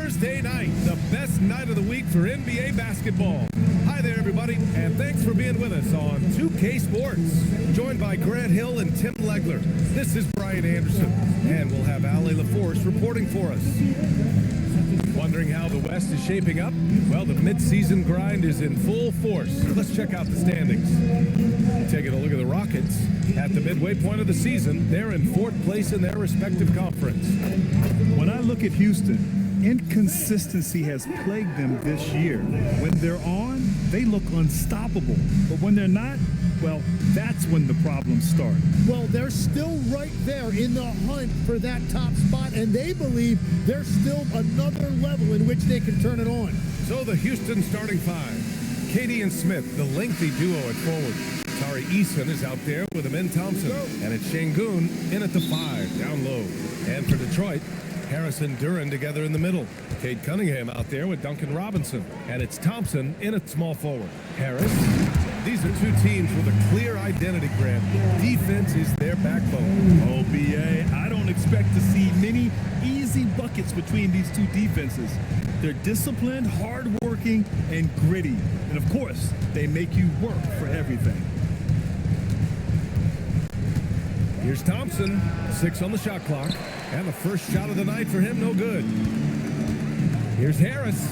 Thursday night, the best night of the week for NBA basketball. Hi there, everybody, and thanks for being with us on 2K Sports. Joined by Grant Hill and Tim Legler, this is Brian Anderson, and we'll have Ali LaForce reporting for us. Wondering how the West is shaping up? Well, the midseason grind is in full force. Let's check out the standings. Taking a look at the Rockets. At the midway point of the season, they're in 4th place in their respective conference. When I look at Houston, inconsistency has plagued them this year. When they're on, they look unstoppable. But when they're not, well, that's when the problems start. Well, they're still right there in the hunt for that top spot, and they believe there's still another level in which they can turn it on. So the Houston starting five. Katie and Smith, the lengthy duo at forward. Tari Eason is out there with Amin Thompson. And it's Şengün in at the 5, down low. And for Detroit, Harris and Duren together in the middle. Cade Cunningham out there with Duncan Robinson. And it's Thompson in at small forward. Harris. These are two teams with a clear identity, Grant. Defense is their backbone. Oh, BA, I don't expect to see many easy buckets between these two defenses. They're disciplined, hardworking, and gritty. And of course, they make you work for everything. Here's Thompson, 6 on the shot clock. And the first shot of the night for him, no good. Here's Harris.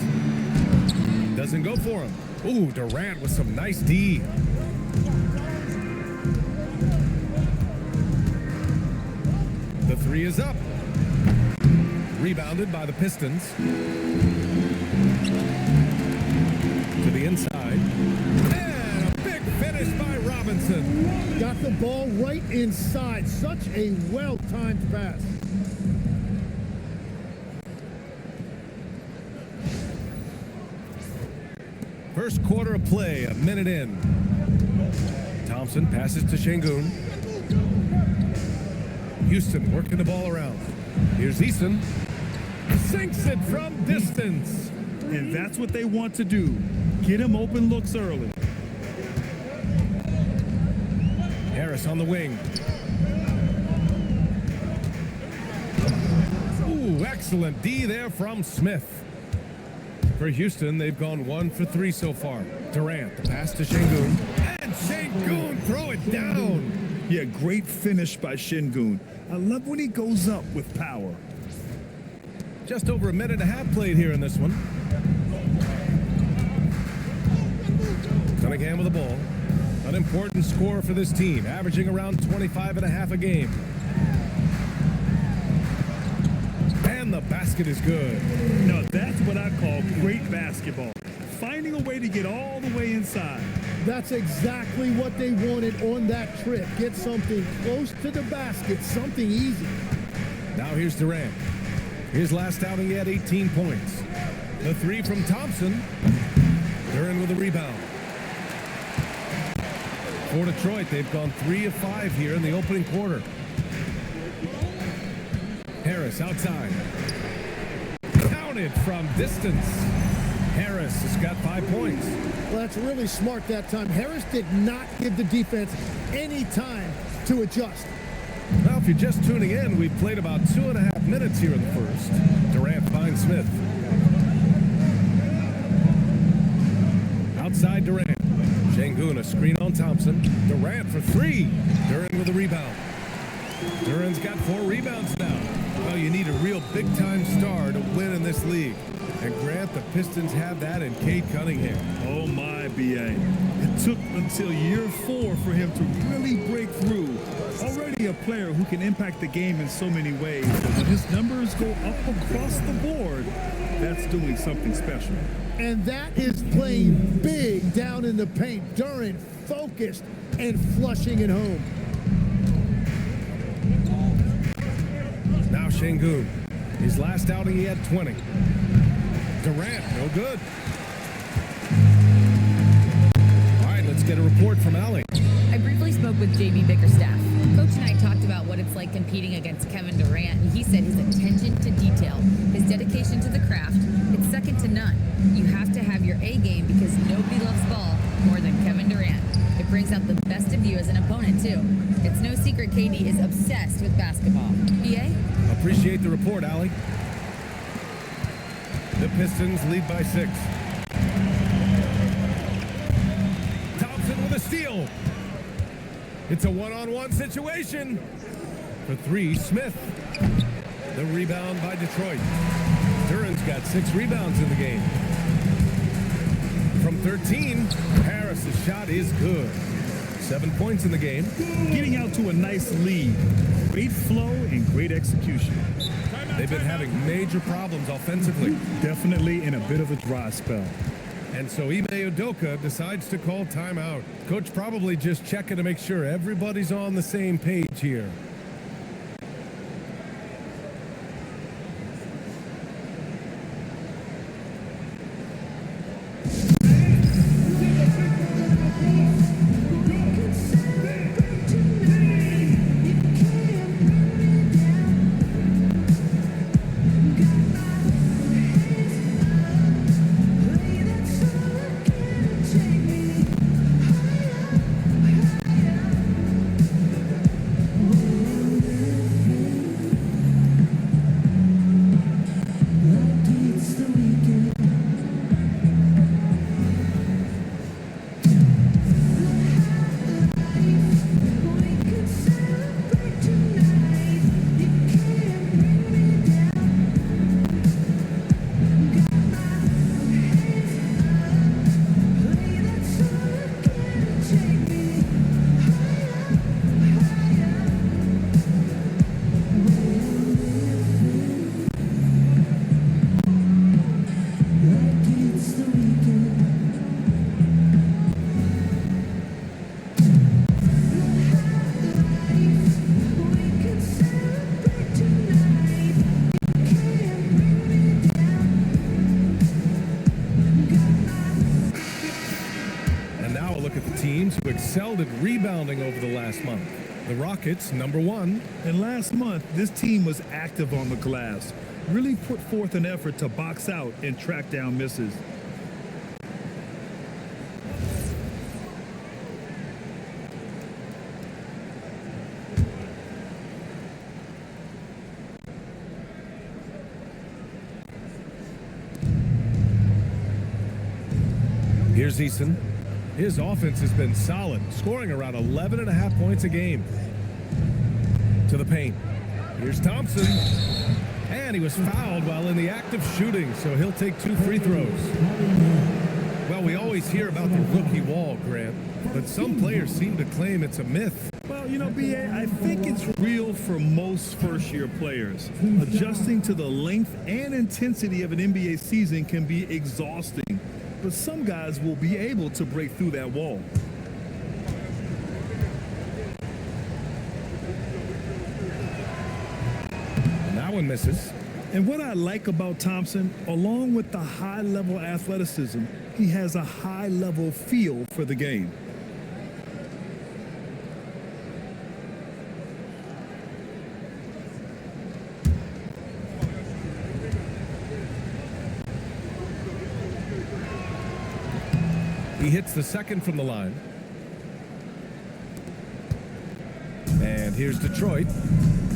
Doesn't go for him. Ooh, Durant with some nice D. The 3 is up. Rebounded by the Pistons. To the inside. And a big finish by Robinson. Got the ball right inside. Such a well-timed pass. First quarter of play, a minute in. Thompson passes to Şengün. Houston working the ball around. Here's Eason. Sinks it from distance. And that's what they want to do. Get him open looks early. Harris on the wing. Ooh, excellent D there from Smith. For Houston, they've gone 1 for 3 so far. Durant, the pass to Şengün. And Şengün throw it down. Yeah, great finish by Şengün. I love when he goes up with power. Just over a minute and a half played here in this one. Cunningham with the ball. An important score for this team, averaging around 25 and a half a game. And the basket is good. Now that's what I call great basketball. Finding a way to get all the way inside. That's exactly what they wanted on that trip. Get something close to the basket, something easy. Now here's Durant. His last outing, he had 18 points. The 3 from Thompson. Duren with a rebound. For Detroit, they've gone 3 of 5 here in the opening quarter. Harris outside. Counted from distance. Harris has got 5 points. Well, that's really smart that time. Harris did not give the defense any time to adjust. Well, if you're just tuning in, we've played about 2.5 minutes here in the first. Durant finds Smith. Outside Durant. Şengün, a screen on Thompson. Durant for 3. Duren with a rebound. Duren's got 4 rebounds now. Well, you need a real big-time star to win in this league. And Grant, the Pistons have that in Cade Cunningham. Oh my, BA. It took until year 4 for him to really break through. Already a player who can impact the game in so many ways. But when his numbers go up across the board, that's doing something special. And that is playing big down in the paint. Duren focused and flushing it home. Now Şengün. His last outing, he had 20. Durant, no good. All right, let's get a report from Ali. I briefly spoke with J.B. Bickerstaff. Coach and I talked about what it's like competing against Kevin Durant, and he said his attention to detail, his dedication to the craft, it's second to none. You have to have your A game because nobody loves ball more than Kevin Durant. It brings out the best of you as an opponent, too. It's no secret KD is obsessed with basketball. BA? Appreciate the report, Ali. The Pistons lead by 6. Thompson with a steal. It's a one-on-one situation. For 3, Smith. The rebound by Detroit. Duran's got 6 rebounds in the game. From 13, Harris's shot is good. 7 points in the game. Getting out to a nice lead. Great flow and great execution. They've been having major problems offensively. Definitely in a bit of a dry spell. And so Ime Udoka decides to call timeout. Coach probably just checking to make sure everybody's on the same page here. Who excelled at rebounding over the last month. The Rockets, number 1. And last month, this team was active on the glass. Really put forth an effort to box out and track down misses. Here's Eason. His offense has been solid, scoring around 11.5 points a game. To the paint. Here's Thompson. And he was fouled while in the act of shooting, so he'll take 2 free throws. Well, we always hear about the rookie wall, Grant, but some players seem to claim it's a myth. Well, you know, B.A., I think it's real for most first-year players. Adjusting to the length and intensity of an NBA season can be exhausting. But some guys will be able to break through that wall. And that one misses. And what I like about Thompson, along with the high-level athleticism, he has a high-level feel for the game. He hits the second from the line. And here's Detroit.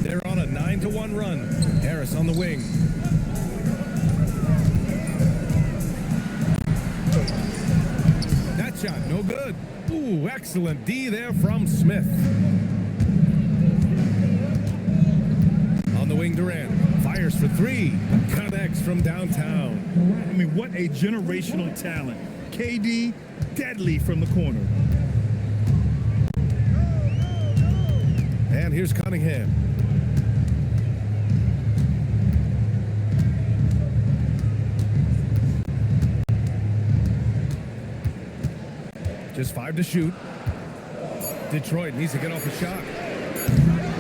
They're on a 9-1 run. Harris on the wing. That shot, no good. Ooh, excellent D there from Smith. On the wing, Durant. Fires for 3. Connects from downtown. I mean, what a generational talent. KD, deadly from the corner. And here's Cunningham. Just 5 to shoot. Detroit needs to get off a shot.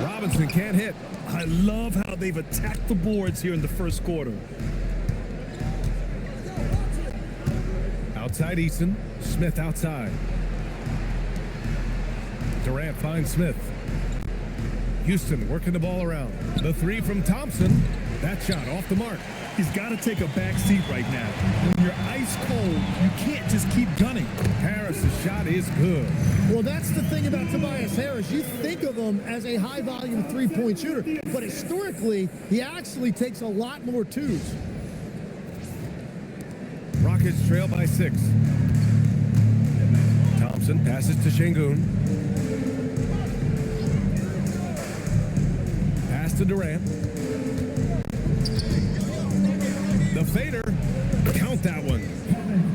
Robinson can't hit. I love how they've attacked the boards here in the first quarter. Outside Eason. Smith outside. Durant finds Smith. Houston working the ball around. The 3 from Thompson. That shot off the mark. He's got to take a back seat right now. When you're ice cold, you can't just keep gunning. Harris's shot is good. Well, that's the thing about Tobias Harris. You think of him as a high-volume three-point shooter, but historically, he actually takes a lot more twos. Rockets trail by 6. Thompson passes to Şengün. Pass to Durant. The fader. Count that one.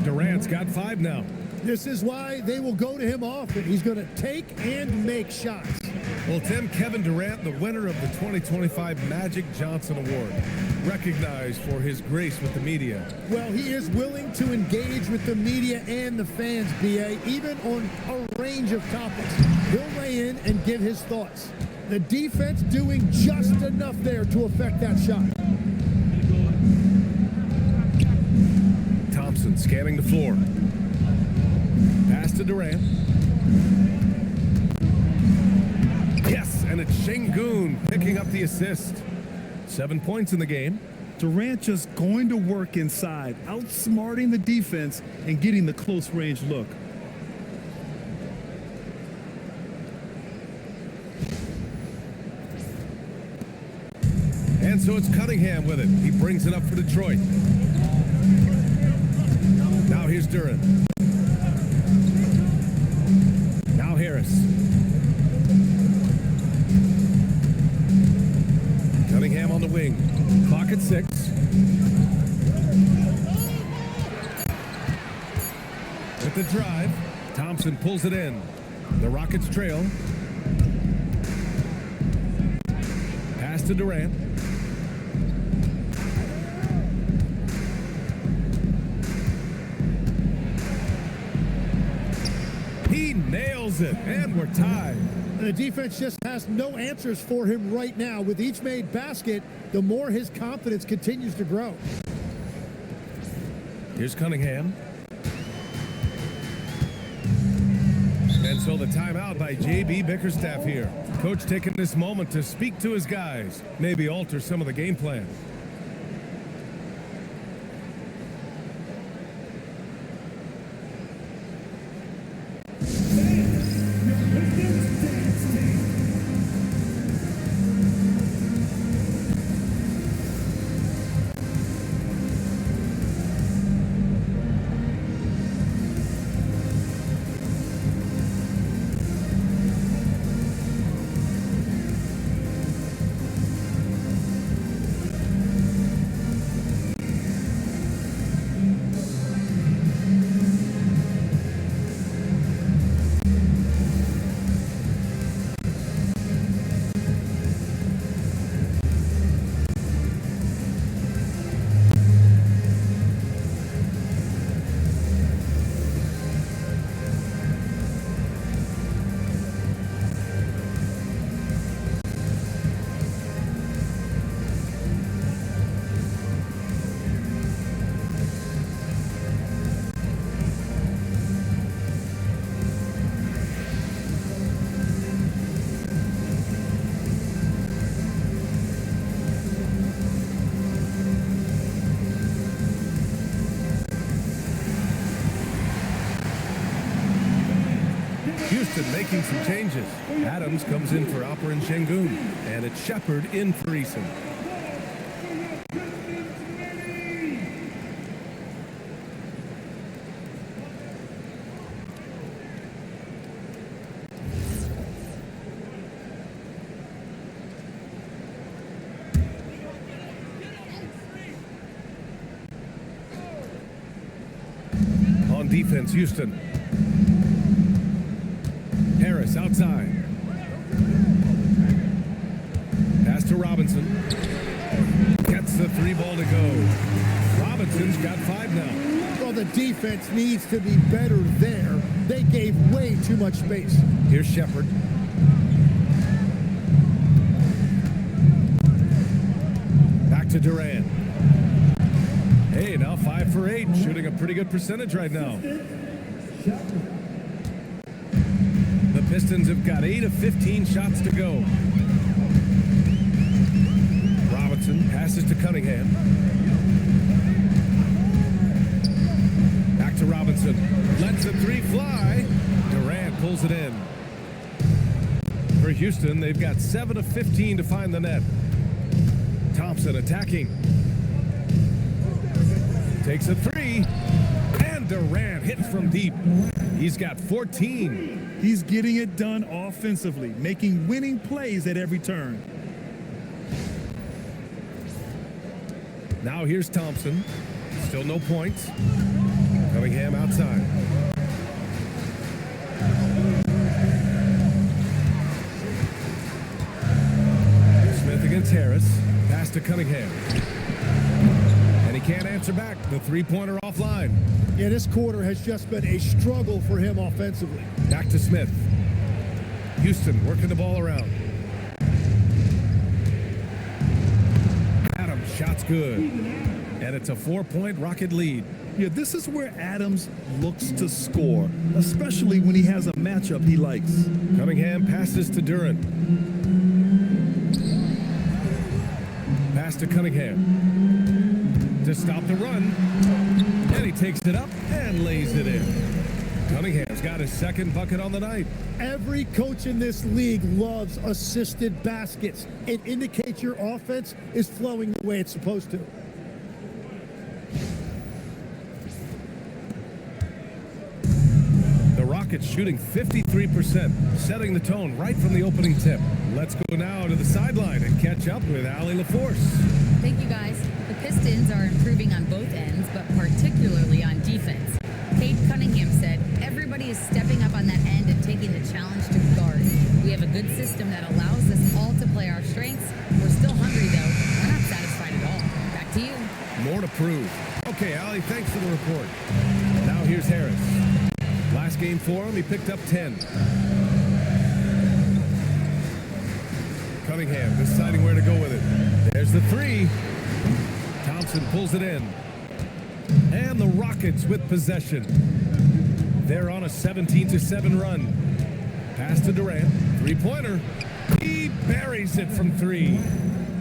Durant's got 5 now. This is why they will go to him often. He's going to take and make shots. Well, Tim, Kevin Durant, the winner of the 2025 Magic Johnson Award, recognized for his grace with the media. Well, he is willing to engage with the media and the fans, B.A., even on a range of topics. He'll weigh in and give his thoughts. The defense doing just enough there to affect that shot. Thompson scanning the floor. Pass to Durant. Yes, and it's Şengün picking up the assist. 7 points in the game. Durant just going to work inside, outsmarting the defense and getting the close range look. And so it's Cunningham with it. He brings it up for Detroit. Now here's Durant. Now Harris. Cunningham on the wing. Clock at 6. With the drive, Thompson pulls it in. The Rockets trail. Pass to Durant. He nails it, and we're tied. The defense just has no answers for him right now. With each made basket, the more his confidence continues to grow. Here's Cunningham. And so the timeout by J.B. Bickerstaff here. Coach taking this moment to speak to his guys, maybe alter some of the game plan. Houston making some changes. Adams comes in for Alperen Şengün, and it's Shepard in for Eason. On defense, Houston. Harris outside. Pass to Robinson. Gets the 3 ball to go. Robinson's got 5 now. Well, the defense needs to be better there. They gave way too much space. Here's Shepard. Back to Durant. Hey, now 5 for 8, shooting a pretty good percentage right now. The Pistons have got 8 of 15 shots to go. Robinson passes to Cunningham. Back to Robinson. Lets the 3 fly. Durant pulls it in. For Houston, they've got 7 of 15 to find the net. Thompson attacking. Takes a 3. And Durant hits from deep. He's got 14. He's getting it done offensively, making winning plays at every turn. Now here's Thompson. Still no points. Cunningham outside. Smith against Harris. Pass to Cunningham. And he can't answer back. The three-pointer offline. Yeah, this quarter has just been a struggle for him offensively. Back to Smith. Houston working the ball around. Adams, shot's good. And it's a 4-point Rocket lead. Yeah, this is where Adams looks to score, especially when he has a matchup he likes. Cunningham passes to Durant. Pass to Cunningham. To stop the run. And he takes it up and lays it in. Cunningham's got his second bucket on the night. Every coach in this league loves assisted baskets. It indicates your offense is flowing the way it's supposed to. The Rockets shooting 53%, setting the tone right from the opening tip. Let's go now to the sideline and catch up with Allie LaForce. Thank you, guys. The Pistons are improving on both ends, but particularly on defense. Cade Cunningham said, everybody is stepping up on that end and taking the challenge to guard. We have a good system that allows us all to play our strengths. We're still hungry, though. We're not satisfied at all. Back to you. More to prove. Okay, Allie, thanks for the report. Now here's Harris. Last game for him, he picked up 10. Cunningham deciding where to go with it. There's the three. Thompson pulls it in. And the Rockets with possession. They're on a 17-7 run. Pass to Durant. Three-pointer. He buries it from three.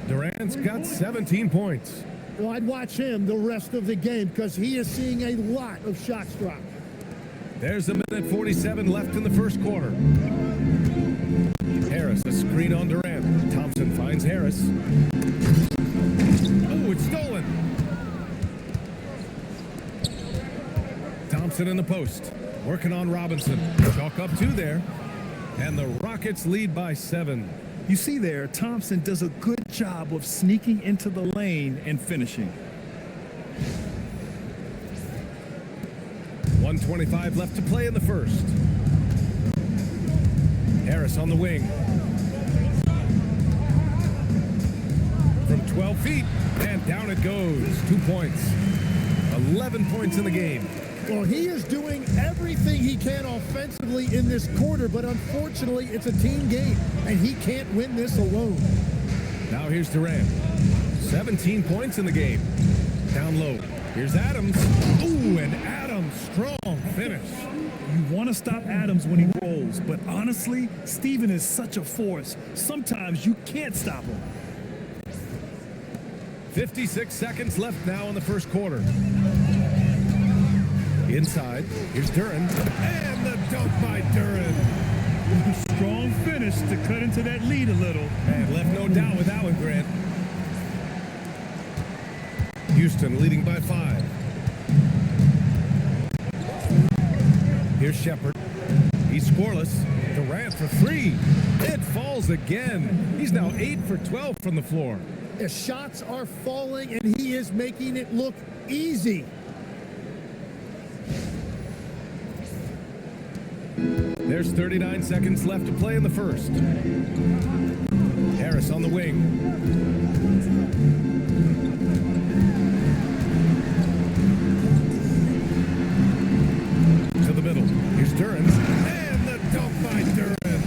Durant's got 17 points. Well, I'd watch him the rest of the game because he is seeing a lot of shots drop. There's a minute 47 left in the first quarter. Harris, a screen on Durant. Thompson finds Harris. Oh, it's stolen. Thompson in the post. Working on Robinson. Chalk up two there. And the Rockets lead by 7. You see there, Thompson does a good job of sneaking into the lane and finishing. 1:25 left to play in the first. Harris on the wing. From 12 feet, and down it goes. 2 points. 11 points in the game. Well, he is doing everything he can offensively in this quarter, but unfortunately, it's a team game, and he can't win this alone. Now here's Durant. 17 points in the game. Down low. Here's Adams. Ooh, and Adams, strong finish. You want to stop Adams when he rolls, but honestly, Steven is such a force. Sometimes you can't stop him. 56 seconds left now in the first quarter. Inside, here's Duran. And the dunk by Duran. Strong finish to cut into that lead a little. And left no doubt with that one, Grant. Houston leading by 5. Here's Shepard. He's scoreless. Durant for 3. It falls again. He's now 8 for 12 from the floor. The shots are falling, and he is making it look easy. There's 39 seconds left to play in the first. Harris on the wing. To the middle. Here's Duran. And the dunk by Duran.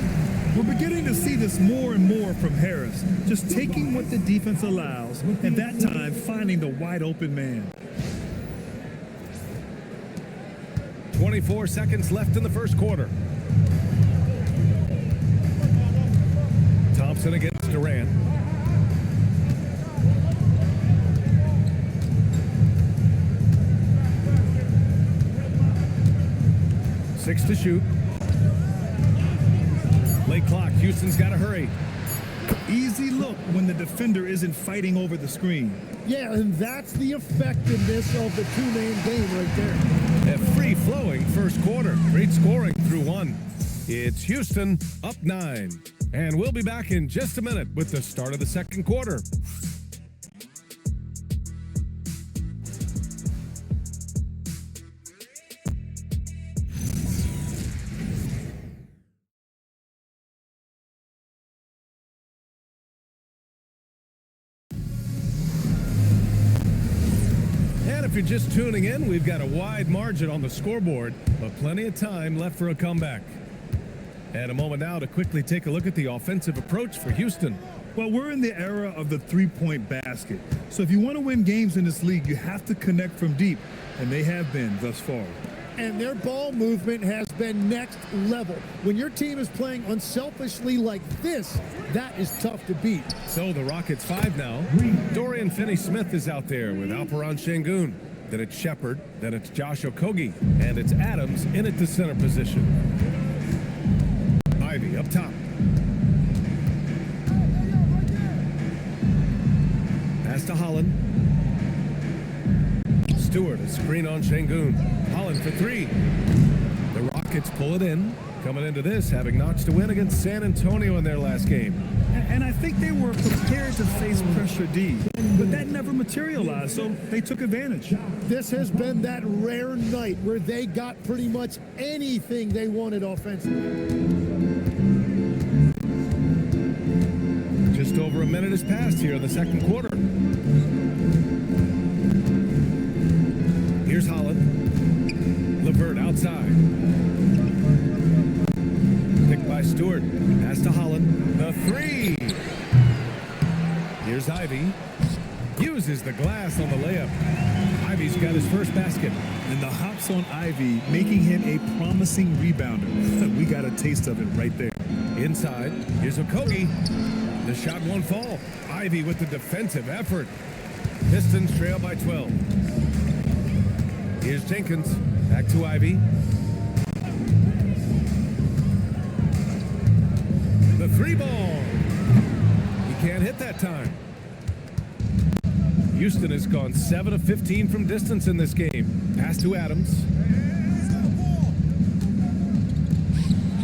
We're beginning to see this more and more from Harris. Just taking what the defense allows, and that time finding the wide open man. 24 seconds left in the first quarter. Thompson against Durant. Six to shoot. Late clock. Houston's got to hurry. Easy look when the defender isn't fighting over the screen. Yeah, and that's the effectiveness of the two-man game right there. A free-flowing first quarter. Great scoring through one. It's Houston up 9. And we'll be back in just a minute with the start of the second quarter. If you're just tuning in, we've got a wide margin on the scoreboard, but plenty of time left for a comeback. And a moment now to quickly take a look at the offensive approach for Houston. Well, we're in the era of the three-point basket. So if you want to win games in this league, you have to connect from deep, and they have been thus far. And their ball movement has been next level. When your team is playing unselfishly like this, that is tough to beat. So the Rockets 5 now. Dorian Finney-Smith is out there with Alperon Şengün. Then it's Shepard. Then it's Josh Okogie. And it's Adams in at the center position. Ivy up top. Pass to Holland. Stewart, a screen on Şengün. Holland for 3. The Rockets pull it in. Coming into this, having notched a win against San Antonio in their last game. And I think they were prepared to face pressure D, but that never materialized, so they took advantage. This has been that rare night where they got pretty much anything they wanted offensively. Just over a minute has passed here in the second quarter. Here's Holland. LeVert outside. Picked by Stewart. Pass to Holland. The 3. Here's Ivy. Uses the glass on the layup. Ivy's got his first basket. And the hops on Ivy, making him a promising rebounder. We got a taste of it right there. Inside. Here's Okogie. The shot won't fall. Ivy with the defensive effort. Pistons trail by 12. Here's Jenkins. Back to Ivy. The 3 ball. He can't hit that time. Houston has gone 7 of 15 from distance in this game. Pass to Adams.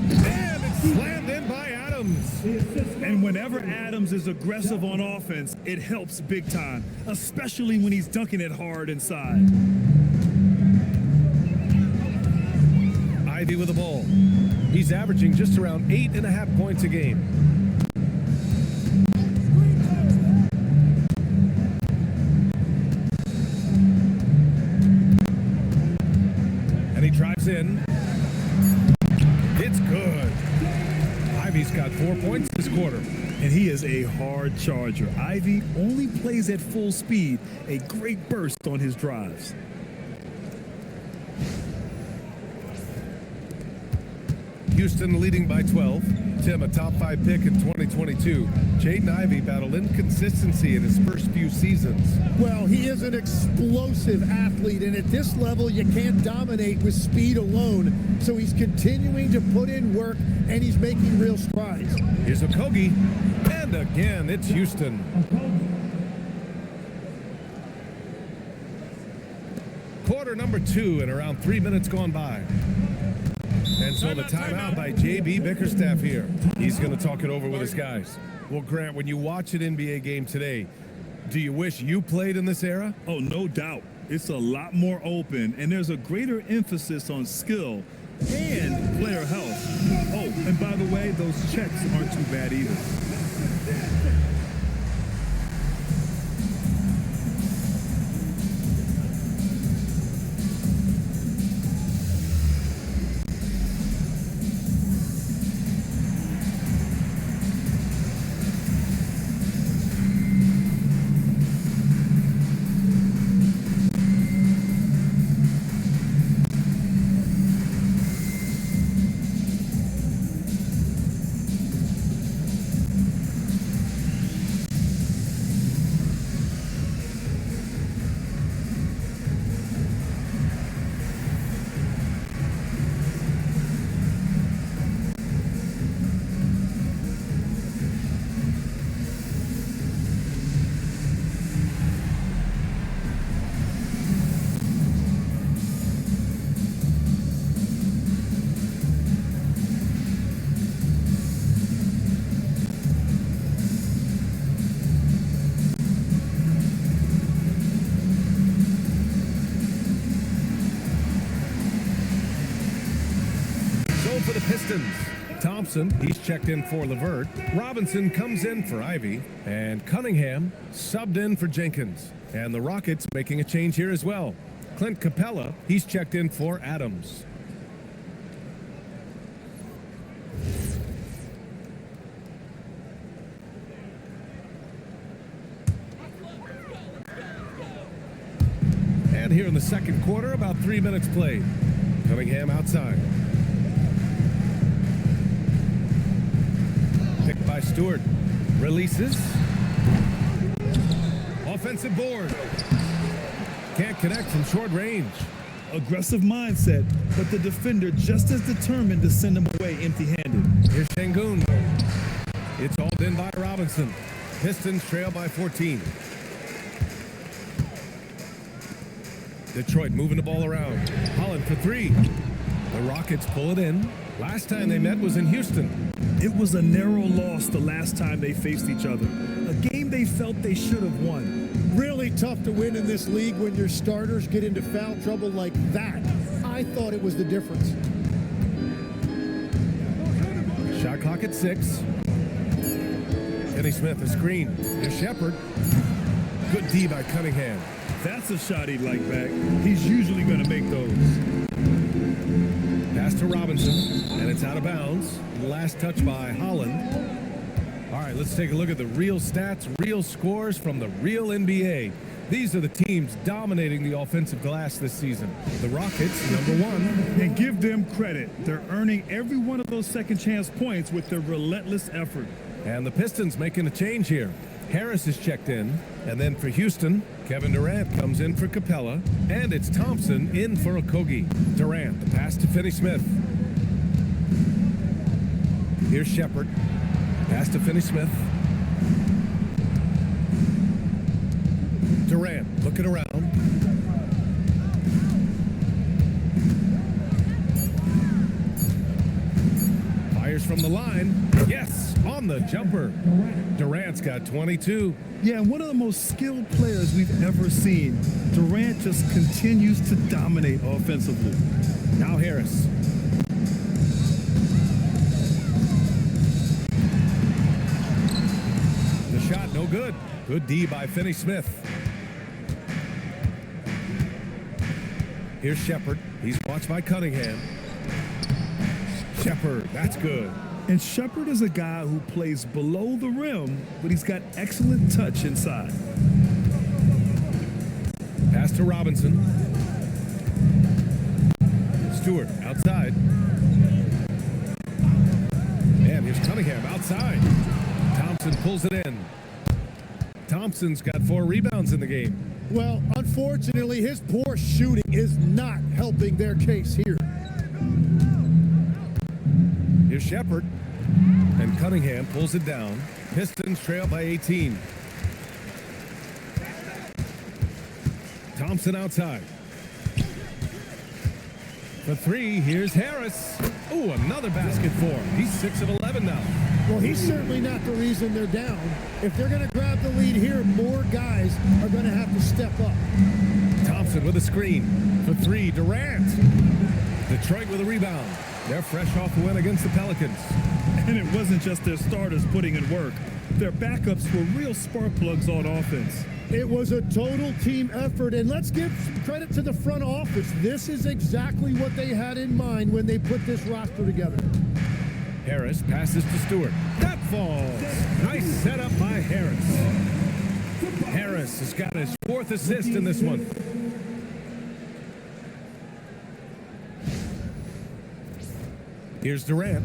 And it's slammed in by Adams. And whenever Adams is aggressive on offense, it helps big time, especially when he's dunking it hard inside. Ivy with the ball. He's averaging just around 8.5 points a game. And he drives in. It's good. Ivy's got 4 points this quarter. And he is a hard charger. Ivy only plays at full speed, a great burst on his drives. Houston leading by 12. Tim, a top 5 pick in 2022. Jaden Ivey battled inconsistency in his first few seasons. Well, he is an explosive athlete, and at this level, you can't dominate with speed alone. So he's continuing to put in work, and he's making real strides. Here's Okogie, and again, it's Houston. Quarter number 2 and around 3 minutes gone by. And so the timeout by J.B. Bickerstaff here. He's going to talk it over with his guys. Well, Grant, when you watch an NBA game today, do you wish you played in this era? Oh, no doubt. It's a lot more open, and there's a greater emphasis on skill and player health. Oh, and by the way, those checks aren't too bad either. Thompson, he's checked in for Levert. Robinson comes in for Ivy. And Cunningham subbed in for Jenkins. And the Rockets making a change here as well. Clint Capella, he's checked in for Adams. And here in the second quarter, about 3 minutes played. Cunningham outside. Picked by Stewart. Releases. Offensive board. Can't connect from short range. Aggressive mindset, but the defender just as determined to send him away empty-handed. Here's Şengün. It's hauled in by Robinson. Pistons trail by 14. Detroit moving the ball around. Holland for three. The Rockets pull it in. Last time they met was in Houston. It was a narrow loss the last time they faced each other. A game they felt they should have won. Really tough to win in this league when your starters get into foul trouble like that. I thought it was the difference. Shot clock at 6. Finney Smith a screen. Here's Shepherd. Good D by Cunningham. That's a shot he'd like back. He's usually going to make those. Pass to Robinson, and it's out of bounds. Last touch by Holland. All right, let's take a look at the real stats, real scores from the real NBA. These are the teams dominating the offensive glass this season. The Rockets, number 1. And give them credit. They're earning every one of those second chance points with their relentless effort. And the Pistons making a change here. Harris is checked in, and then for Houston, Kevin Durant comes in for Capella, and it's Thompson in for Okogie. Durant, the pass to Finney Smith. Here's Shepherd. Pass to Finney Smith. Durant looking around. Fires from the line. Yes, on the jumper. Durant's got 22. Yeah, one of the most skilled players we've ever seen. Durant just continues to dominate offensively. Now Harris. The shot no good. Good D by Finney Smith. Here's Shepherd. He's watched by Cunningham. Shepherd, that's good. And Shepherd is a guy who plays below the rim, but he's got excellent touch inside. Pass to Robinson. Stewart outside. And here's Cunningham outside. Thompson pulls it in. Thompson's got 4 rebounds in the game. Well, unfortunately, his poor shooting is not helping their case here. Here's Shepherd. And Cunningham pulls it down. Pistons trail by 18. Thompson outside. For 3, here's Harris. Oh, another basket for him. He's 6 of 11 now. Well, he's certainly not the reason they're down. If they're going to grab the lead here, more guys are going to have to step up. Thompson with a screen. For 3, Durant. Detroit with a rebound. They're fresh off the win against the Pelicans. And it wasn't just their starters putting in work. Their backups were real spark plugs on offense. It was a total team effort, and let's give some credit to the front office. This is exactly what they had in mind when they put this roster together. Harris passes to Stewart. That falls. Nice setup by Harris. Harris has got his 4th assist in this one. Here's Durant.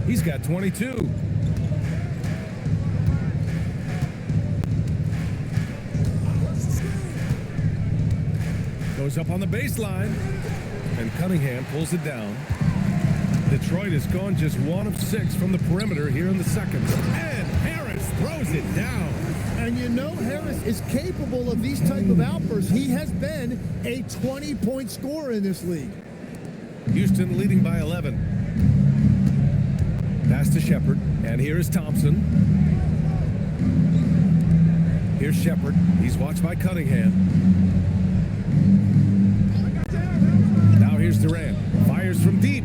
He's got 22. Goes up on the baseline. And Cunningham pulls it down. Detroit has gone just 1 of 6 from the perimeter here in the second. And Harris throws it down. And you know Harris is capable of these type of outbursts. He has been a 20-point scorer in this league. Houston leading by 11. Pass to Shepherd, and here is Thompson. Here's Shepherd. He's watched by Cunningham. Now here's Durant. Fires from deep.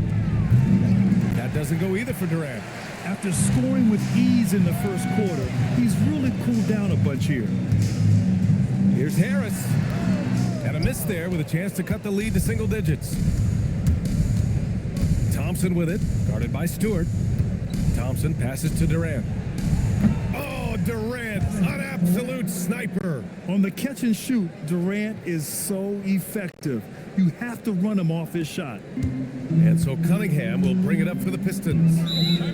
That doesn't go either for Durant. After scoring with ease in the first quarter, he's really cooled down a bunch here. Here's Harris. And a miss there with a chance to cut the lead to single digits. Thompson with it, guarded by Stewart. Thompson passes to Durant. Oh, Durant, an absolute sniper. On the catch and shoot, Durant is so effective. You have to run him off his shot. And so Cunningham will bring it up for the Pistons.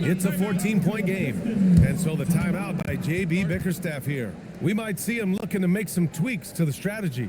It's a 14-point game. And so the timeout by J.B. Bickerstaff here. We might see him looking to make some tweaks to the strategy.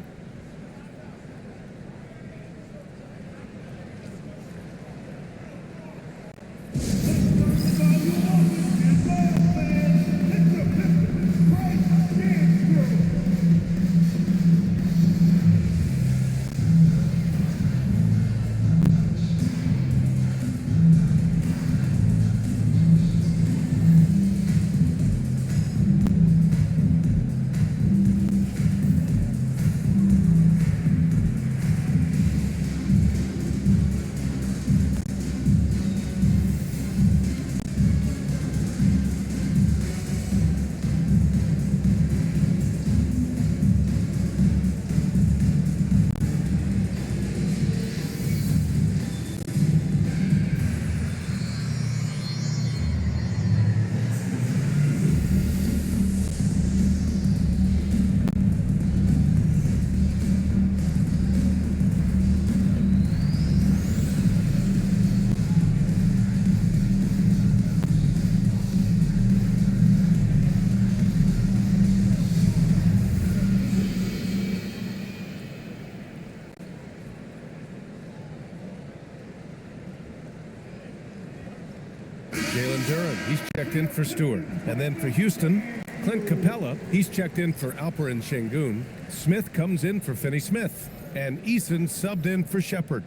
He's checked in for Stewart. And then for Houston, Clint Capella, he's checked in for Alperen Şengün. Smith comes in for Finney Smith. And Eason subbed in for Shepard.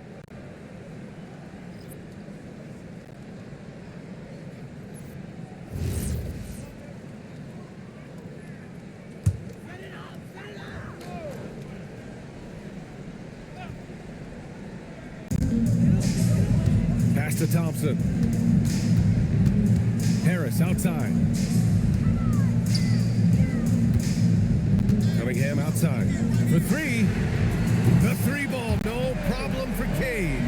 Pass to Thompson. Harris outside. Cunningham outside. For three. The three ball, no problem for Cade.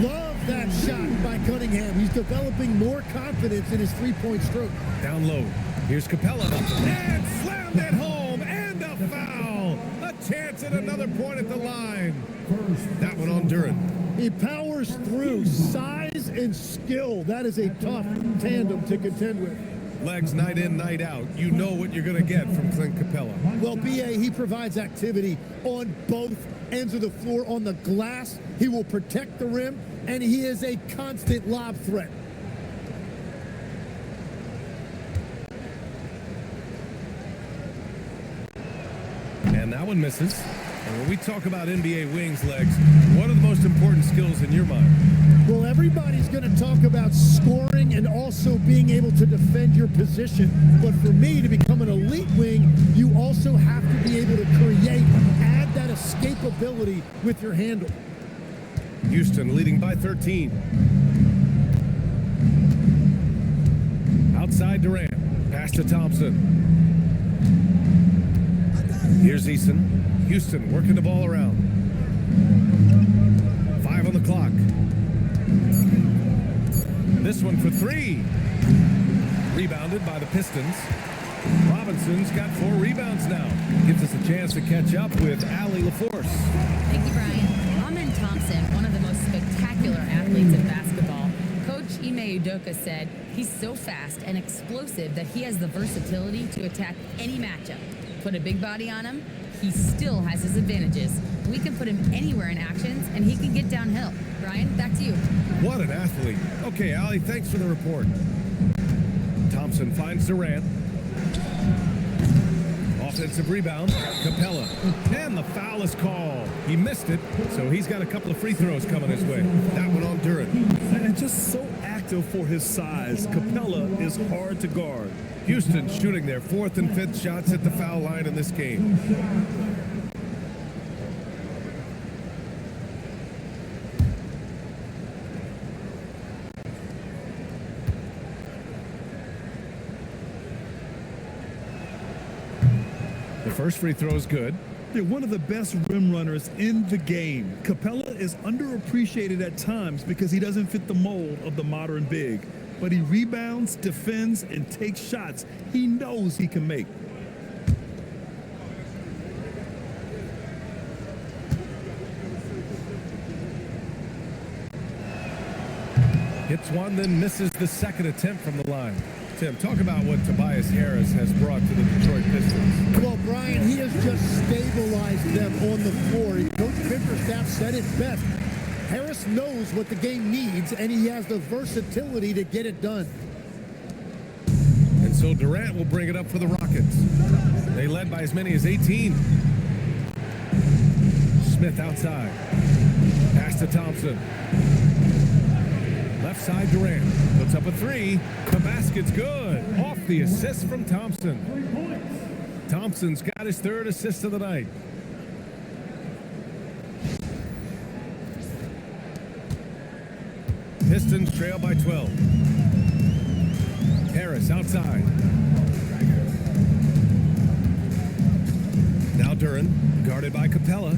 Love that shot by Cunningham. He's developing more confidence in his three-point stroke. Down low. Here's Capella. And slammed it home. And a foul. A chance at another point at the line. That one on Durant. He powers through. Size and skill. That is a tough tandem to contend with. Legs night in, night out. You know what you're going to get from Clint Capella. Well, B.A., he provides activity on both ends of the floor. On the glass, he will protect the rim, and he is a constant lob threat. And that one misses. And when we talk about NBA wings, Legs, what are the most important skills in your mind? Well, everybody's going to talk about scoring and also being able to defend your position. But for me, to become an elite wing, you also have to be able to create, add that escapability with your handle. Houston leading by 13. Outside Durant. Pass to Thompson. Here's Eason. Houston working the ball around. 5 on the clock. This one for three. Rebounded by the Pistons. Robinson's got 4 rebounds now. Gives us a chance to catch up with Allie LaForce. Thank you, Brian. Amen Thompson, one of the most spectacular athletes in basketball. Coach Ime Udoka said he's so fast and explosive that he has the versatility to attack any matchup. Put a big body on him, he still has his advantages. We can put him anywhere in actions, and he can get downhill. Brian, back to you. What an athlete. Okay, Allie, thanks for the report. Thompson finds Durant. Offensive rebound, Capella. And the foul is called. He missed it, so he's got a couple of free throws coming his way. That one on Durant. And just so active for his size, Capella is hard to guard. Houston shooting their 4th and 5th shots at the foul line in this game. The first free throw is good. They're one of the best rim runners in the game. Capella is underappreciated at times because he doesn't fit the mold of the modern big. But he rebounds, defends, and takes shots he knows he can make. Hits one, then misses the second attempt from the line. Tim, talk about what Tobias Harris has brought to the Detroit Pistons. Well, Brian, he has just stabilized them on the floor. Coach Bickerstaff said it best. Harris knows what the game needs, and he has the versatility to get it done. And so Durant will bring it up for the Rockets. They led by as many as 18. Smith outside. Pass to Thompson. Left side, Durant puts up a three. The basket's good. Off the assist from Thompson. Thompson's got his third assist of the night. Pistons trail by 12. Harris outside. Now Duran, guarded by Capella.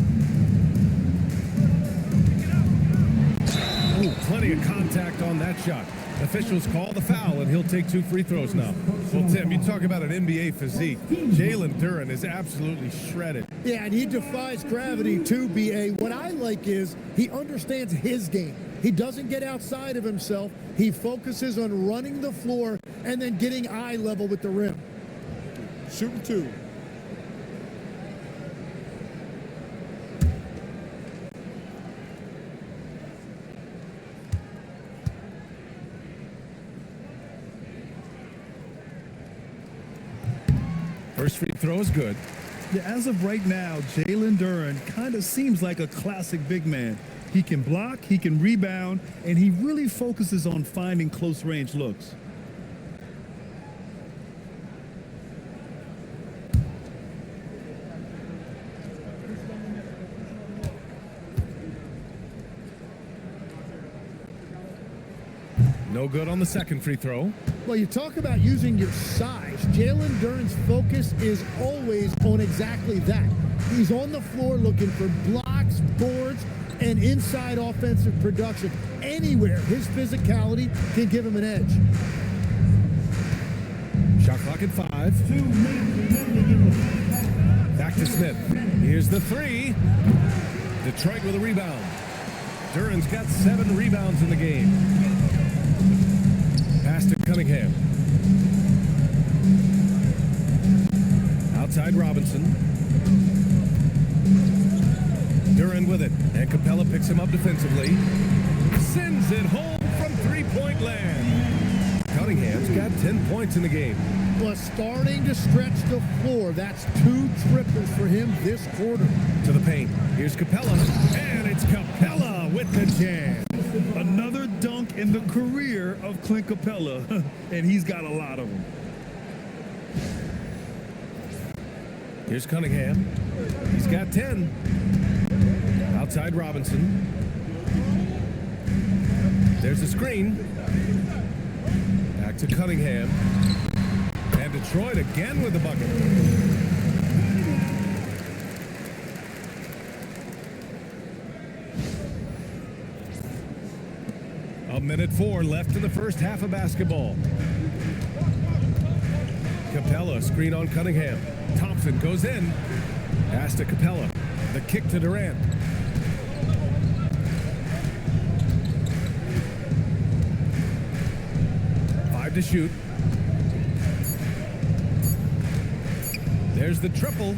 Ooh, plenty of contact on that shot. Officials call the foul, and he'll take 2 free throws now. Well, Tim, you talk about an NBA physique. Jalen Duran is absolutely shredded. Yeah, and he defies gravity too, B.A. What I like is he understands his game. He doesn't get outside of himself. He focuses on running the floor and then getting eye level with the rim. Shooting 2. First free throw is good. Yeah, as of right now, Jalen Duran kind of seems like a classic big man. He can block, he can rebound, and he really focuses on finding close-range looks. No good on the second free throw. Well, you talk about using your size. Jalen Duran's focus is always on exactly that. He's on the floor looking for blocks, boards, and inside offensive production. Anywhere his physicality can give him an edge. Shot clock at 5. Back to Smith. Here's the three. Detroit with a rebound. Duran's got 7 rebounds in the game. Pass to Cunningham. Outside Robinson. Duran with it, and Capella picks him up defensively. Sends it home from three-point land. Cunningham's got 10 points in the game. Well, starting to stretch the floor. That's 2 triples for him this quarter. To the paint. Here's Capella, and it's Capella with the jam. Another dunk in the career of Clint Capella, and he's got a lot of them. Here's Cunningham. He's got 10. Outside Robinson. There's a screen. Back to Cunningham. And Detroit again with the bucket. A minute 4 left in the first half of basketball. Capella, screen on Cunningham. Thompson goes in. Pass to Capella. The kick to Durant. To shoot. There's the triple.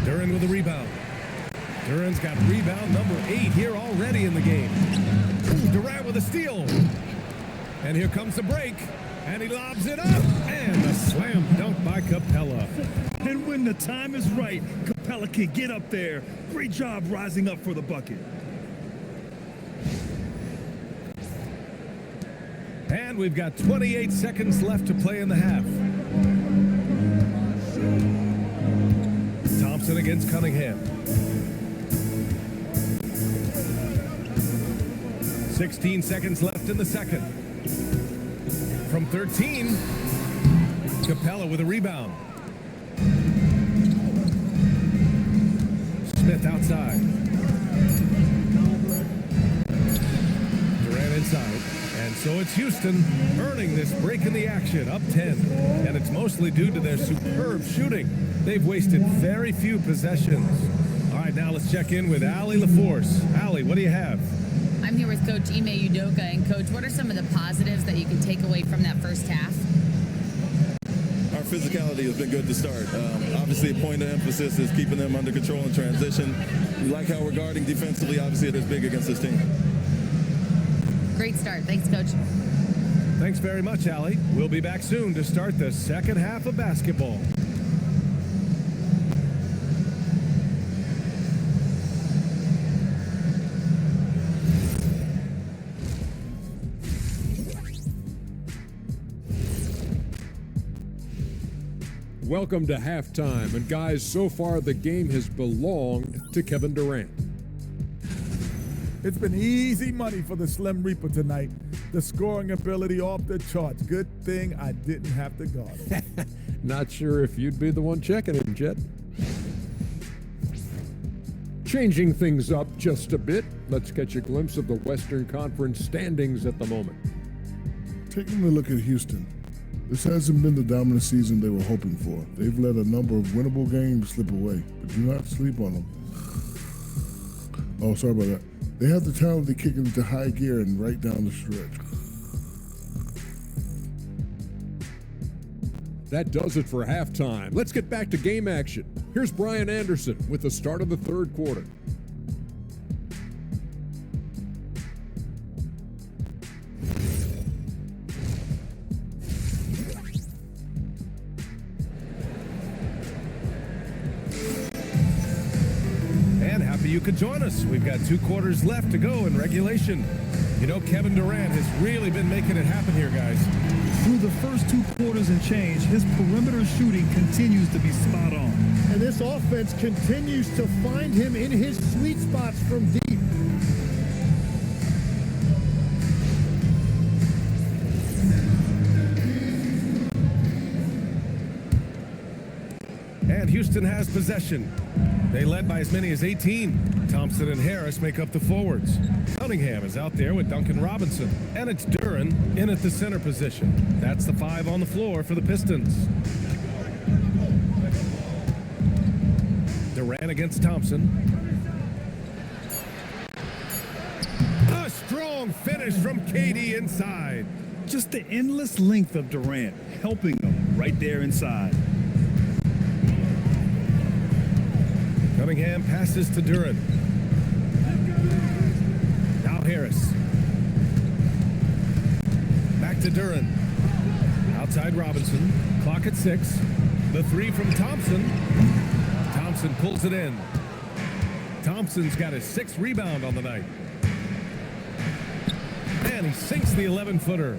Duran with a rebound. Duran's got rebound number 8 here already in the game. Ooh, Durant with a steal. And here comes the break. And he lobs it up. And a slam dunk by Capella. And when the time is right, Capella can get up there. Great job rising up for the bucket. And we've got 28 seconds left to play in the half. Thompson against Cunningham. 16 seconds left in the second. From 13, Capella with a rebound. Smith outside. Durant inside. And so it's Houston earning this break in the action, up 10. And it's mostly due to their superb shooting. They've wasted very few possessions. All right, now let's check in with Allie LaForce. Allie, what do you have? I'm here with Coach Ime Udoka. And Coach, what are some of the positives that you can take away from that first half? Our physicality has been good to start. Obviously, a point of emphasis is keeping them under control in transition. We like how we're guarding defensively. Obviously, it is big against this team. Great start. Thanks, Coach. Thanks very much, Allie. We'll be back soon to start the second half of basketball. Welcome to halftime, and guys, so far the game has belonged to Kevin Durant. It's been easy money for the Slim Reaper tonight. The scoring ability off the charts. Good thing I didn't have to guard him. Not sure if you'd be the one checking him, Jet. Changing things up just a bit, let's catch a glimpse of the Western Conference standings at the moment. Taking a look at Houston, this hasn't been the dominant season they were hoping for. They've let a number of winnable games slip away, but do not sleep on them. Oh, sorry about that. They have the talent to kick it into high gear and right down the stretch. That does it for halftime. Let's get back to game action. Here's Brian Anderson with the start of the third quarter. You could join us. We've got 2 quarters left to go in regulation. You know, Kevin Durant has really been making it happen here, guys. Through the first 2 quarters and change, his perimeter shooting continues to be spot on. And this offense continues to find him in his sweet spots from deep. And Houston has possession. They led by as many as 18. Thompson and Harris make up the forwards. Cunningham is out there with Duncan Robinson. And it's Duren in at the center position. That's the 5 on the floor for the Pistons. Durant against Thompson. A strong finish from KD inside. Just the endless length of Durant, helping him right there inside. Cunningham passes to Duren. Now Harris. Back to Duren. Outside Robinson. Clock at 6. The 3 from Thompson. Thompson pulls it in. Thompson's got his 6th rebound on the night. And he sinks the 11-footer.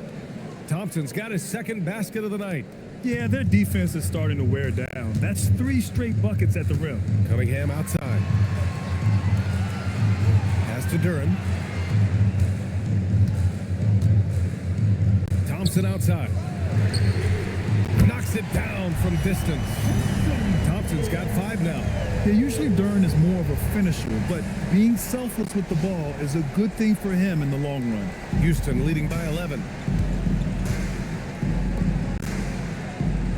Thompson's got his 2nd basket of the night. Yeah, their defense is starting to wear down. That's 3 straight buckets at the rim. Cunningham outside. Pass to Duren. Thompson outside. Knocks it down from distance. Thompson's got 5 now. Yeah, usually Duren is more of a finisher, but being selfless with the ball is a good thing for him in the long run. Houston leading by 11.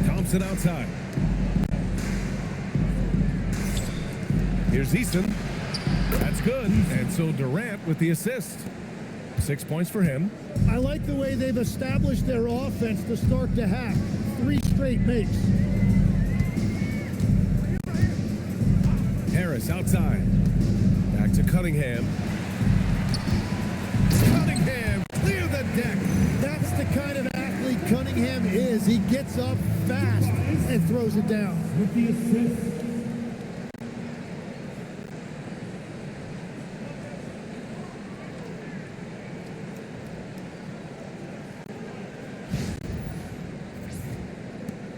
Thompson outside. Here's Eason. That's good. And so Durant with the assist. 6 points for him. I like the way they've established their offense to start the half. 3 straight makes. Harris outside. Back to Cunningham. Cunningham, clear the deck. That's the kind of athlete Cunningham is. He gets up fast and throws it down. With the assist.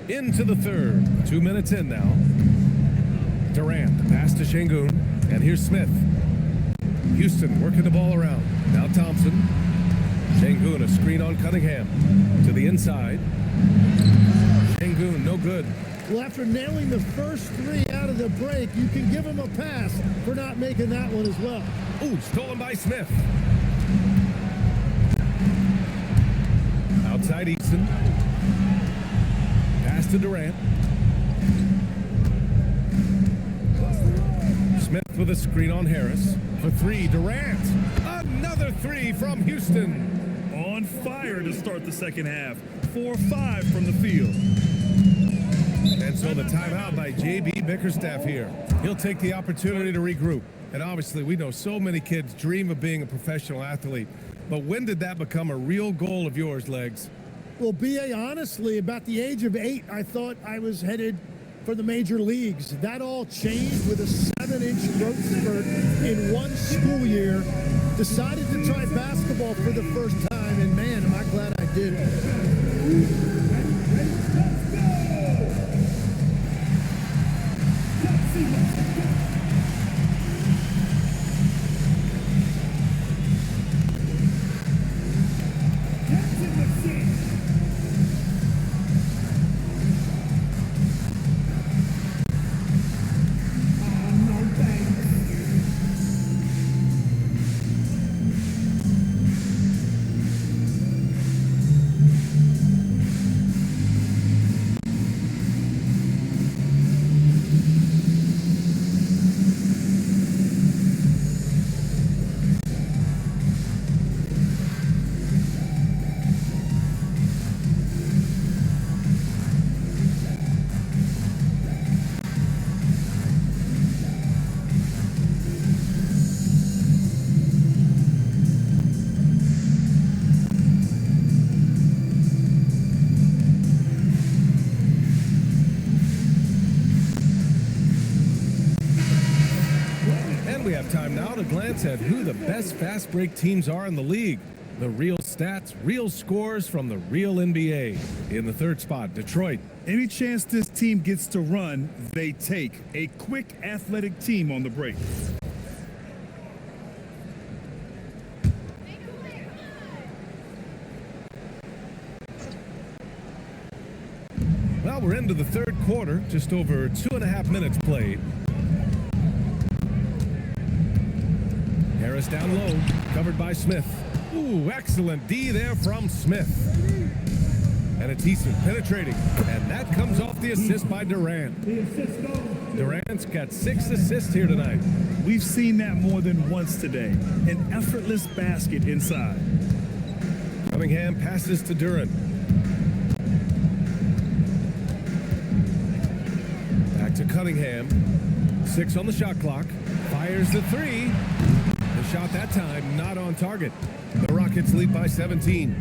Into the third. 2 minutes in now. Durant, the pass to Şengün. And here's Smith. Houston working the ball around. Now Thompson. Şengün, a screen on Cunningham. To the inside. Şengün, no good. Well, after nailing the first three out of the break, you can give him a pass for not making that one as well. Ooh, stolen by Smith. Outside Easton. Pass to Durant. Smith with a screen on Harris. For three, Durant. Another three from Houston. On fire to start the second half. 4-5 from the field. And so the timeout by J.B. Bickerstaff here. He'll take the opportunity to regroup. And obviously, we know so many kids dream of being a professional athlete. But when did that become a real goal of yours, Legs? Well, B.A., honestly, about the age of 8, I thought I was headed for the major leagues. That all changed with a 7-inch growth spurt in one school year. Decided to try basketball for the first time, and man, am I glad I did. We have time now to glance at who the best fast break teams are in the league. The real stats, real scores from the real NBA. In the third spot, Detroit. Any chance this team gets to run, they take. A quick, athletic team on the break. Well, we're into the third quarter, just over 2.5 minutes played. Harris down low, covered by Smith. Ooh, excellent D there from Smith. And it's Easton penetrating, and that comes off the assist by Durant. Durant's got 6 assists here tonight. We've seen that more than once today. An effortless basket inside. Cunningham passes to Durant. Back to Cunningham. 6 on the shot clock. Fires the 3. The shot that time not on target. The Rockets lead by 17.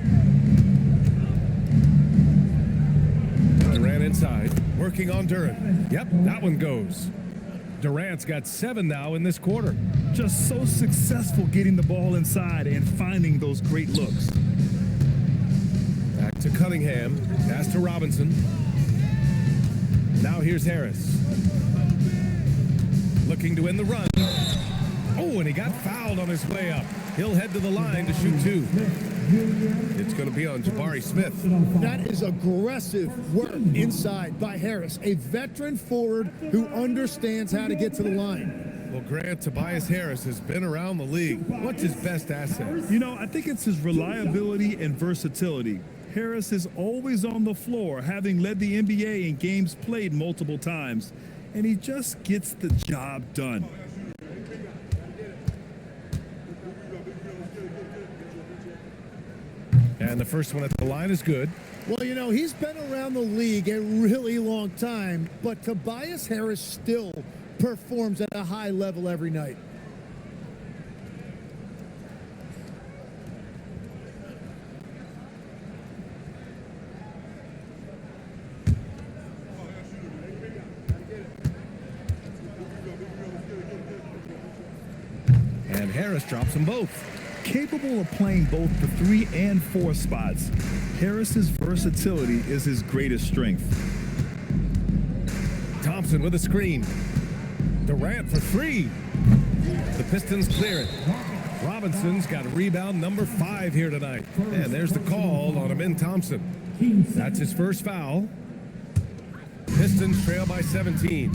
Durant inside, working on Durant. Yep, that one goes. Durant's got 7 now in this quarter. Just so successful getting the ball inside and finding those great looks. Back to Cunningham, pass to Robinson. Now here's Harris. Looking to win the run. Oh, and he got fouled on his way up. He'll head to the line to shoot 2. It's going to be on Jabari Smith. That is aggressive work inside by Harris, a veteran forward who understands how to get to the line. Well, Grant, Tobias Harris has been around the league. What's his best asset? You know, I think it's his reliability and versatility. Harris is always on the floor, having led the NBA in games played multiple times, and he just gets the job done. And the first one at the line is good. Well, you know, he's been around the league a really long time, but Tobias Harris still performs at a high level every night. And Harris drops them both. Capable of playing both the 3 and 4 spots, Harris's versatility is his greatest strength. Thompson with a screen. Durant for 3. The Pistons clear it. Robinson's got rebound number 5 here tonight. And there's the call on Amin Thompson. That's his first foul. Pistons trail by 17.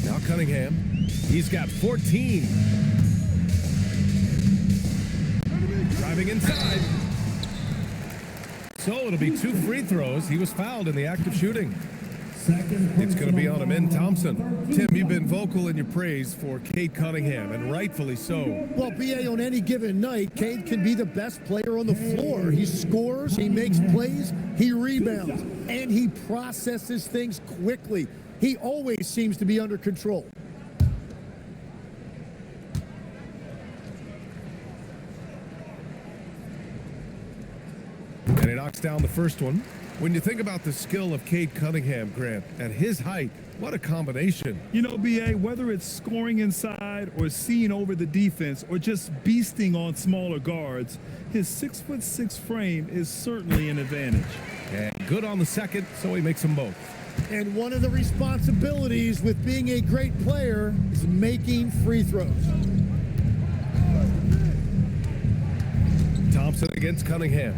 Now Cunningham. He's got 14. Driving inside. So it'll be 2 free throws. He was fouled in the act of shooting. It's going to be on Amin Thompson. Tim, you've been vocal in your praise for Cade Cunningham, and rightfully so. Well, BA, on any given night, Cade can be the best player on the floor. He scores, he makes plays, he rebounds, and he processes things quickly. He always seems to be under control. And he knocks down the first one. When you think about the skill of Cade Cunningham, Grant, at his height, what a combination. You know, BA, whether it's scoring inside or seeing over the defense or just beasting on smaller guards, his 6'6" frame is certainly an advantage. And good on the second, so he makes them both. And one of the responsibilities with being a great player is making free throws. Thompson against Cunningham.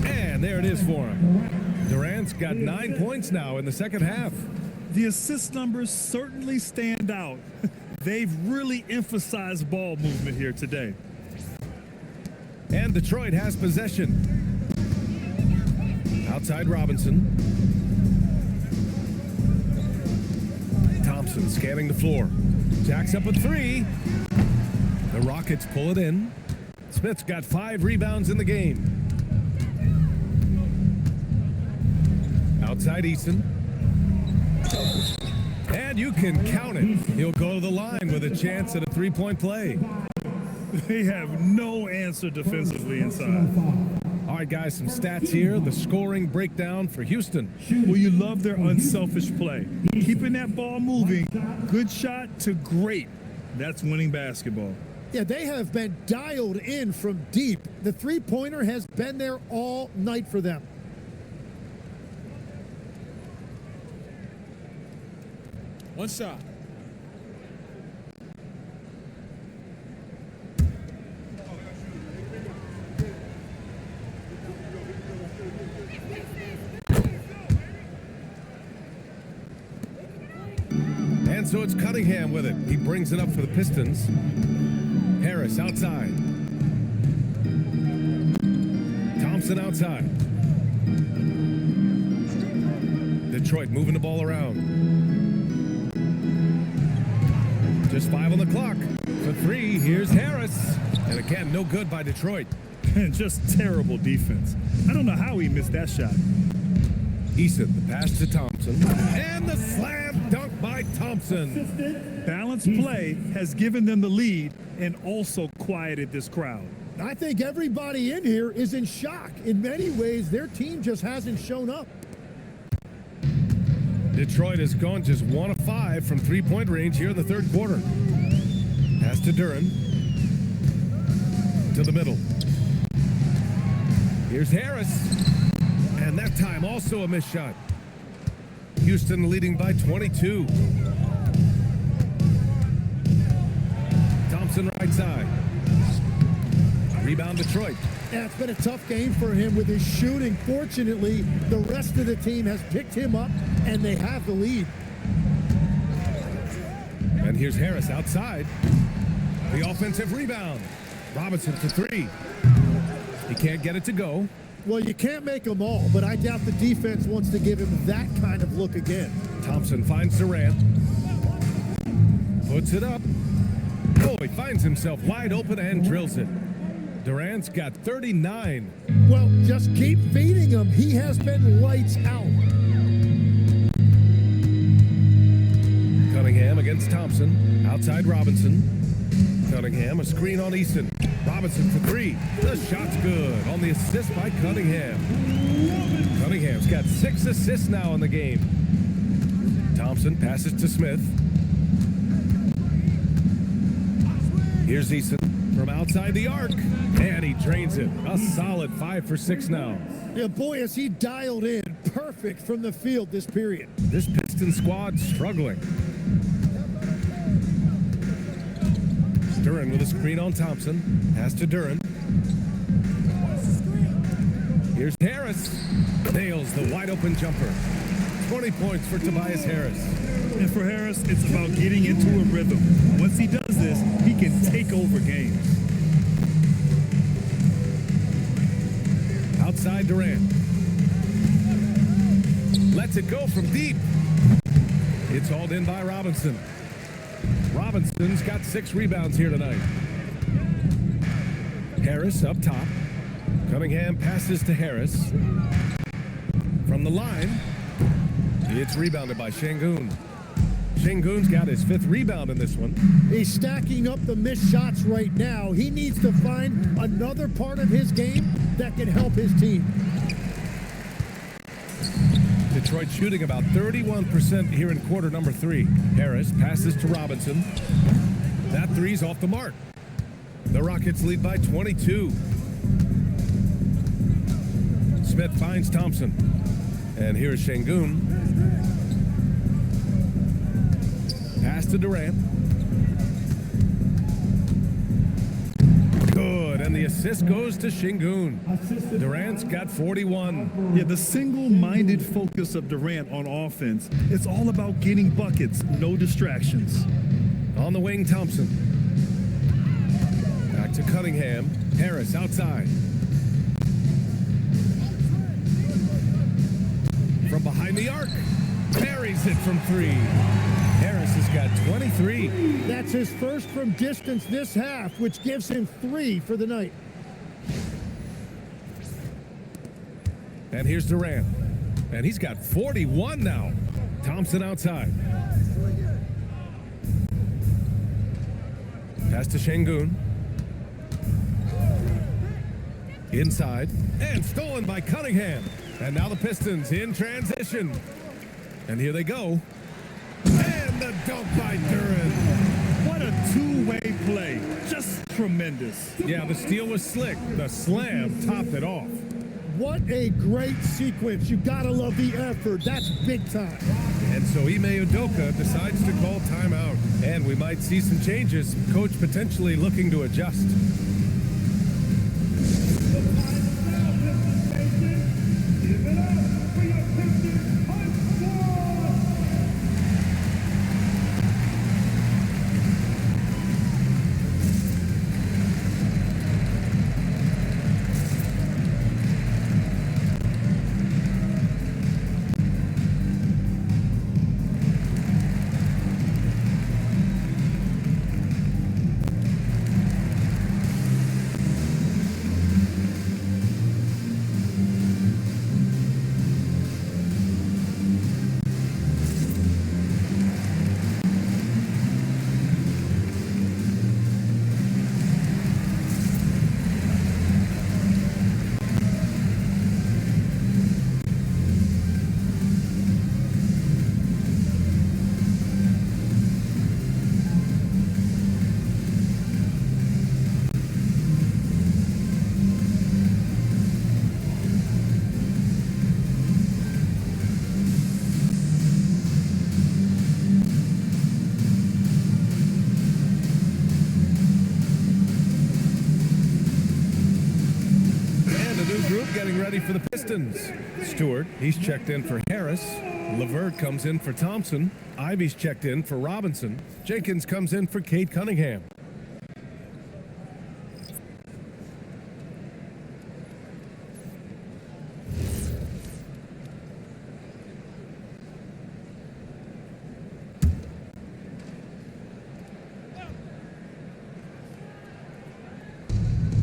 And there it is for him. Durant's got 9 points now in the second half. The assist numbers certainly stand out. They've really emphasized ball movement here today. And Detroit has possession. Outside Robinson. Thompson scanning the floor. Jacks up a 3. The Rockets pull it in. Smith's got 5 rebounds in the game. Outside Eason. And you can count it. He'll go to the line with a chance at a 3-point play. They have no answer defensively inside. All right, guys, some stats here. The scoring breakdown for Houston. Well, you love their unselfish play. Keeping that ball moving, good shot to great. That's winning basketball. Yeah, they have been dialed in from deep. The three-pointer has been there all night for them. One shot. And so it's Cunningham with it. He brings it up for the Pistons. Harris outside. Thompson outside. Detroit moving the ball around. Just 5 on the clock. For 3, here's Harris. And again, no good by Detroit. And just terrible defense. I don't know how he missed that shot. Eason, the pass to Thompson. And the slam dunk by Thompson. Balanced play has given them the lead and also quieted this crowd. I think everybody in here is in shock. In many ways, their team just hasn't shown up. Detroit has gone just 1 of 5 from 3-point range here in the third quarter. Pass to Duren. To the middle. Here's Harris. And that time also a missed shot. Houston leading by 22. Thompson right side. Rebound Detroit. Yeah, it's been a tough game for him with his shooting. Fortunately, the rest of the team has picked him up, and they have the lead. And here's Harris outside. The offensive rebound. Robinson for 3. He can't get it to go. Well, you can't make them all, but I doubt the defense wants to give him that kind of look again. Thompson finds Durant. Puts it up. Oh, he finds himself wide open and drills it. Durant's got 39. Well, just keep feeding him. He has been lights out. Cunningham against Thompson. Outside Robinson. Cunningham, a screen on Easton. Robinson for 3. The shot's good on the assist by Cunningham. Cunningham's got 6 assists now in the game. Thompson passes to Smith. Here's Easton from outside the arc. And he drains it. A solid 5 for 6 now. Yeah, boy, is he dialed in. Perfect from the field this period. This Pistons squad struggling. Duren with a screen on Thompson. Pass to Duren. Here's Harris. Nails the wide open jumper. 20 points for Tobias Harris. And for Harris, it's about getting into a rhythm. Once he does this, he can take over games. Outside Durant. Lets it go from deep. It's hauled in by Robinson. Robinson's got 6 rebounds here tonight. Harris up top. Cunningham passes to Harris. From the line, it's rebounded by Şengün. Şengün's got his 5th rebound in this one. He's stacking up the missed shots right now. He needs to find another part of his game that can help his team. Detroit shooting about 31% here in quarter number 3. Harris passes to Robinson. That three's off the mark. The Rockets lead by 22. Smith finds Thompson. And here's Şengün. Pass to Durant. Good, and the assist goes to Şengün. Durant's got 41. Yeah, the single-minded focus of Durant on offense, it's all about getting buckets, no distractions. On the wing, Thompson. Back to Cunningham. Harris outside. From behind the arc. Buries it from 3. Harris has got 23. That's his first from distance this half, which gives him 3 for the night. And here's Durant. And he's got 41 now. Thompson outside. Pass to Şengün. Inside. And stolen by Cunningham. And now the Pistons in transition. And here they go. And the dunk by Duran. What a two-way play. Just tremendous. Yeah, the steal was slick. The slam topped it off. What a great sequence. You gotta love the effort. That's big time. And so Ime Udoka decides to call timeout. And we might see some changes. Coach potentially looking to adjust. Getting ready for the Pistons. Stewart, he's checked in for Harris. LeVert comes in for Thompson. Ivy's checked in for Robinson. Jenkins comes in for Cade Cunningham.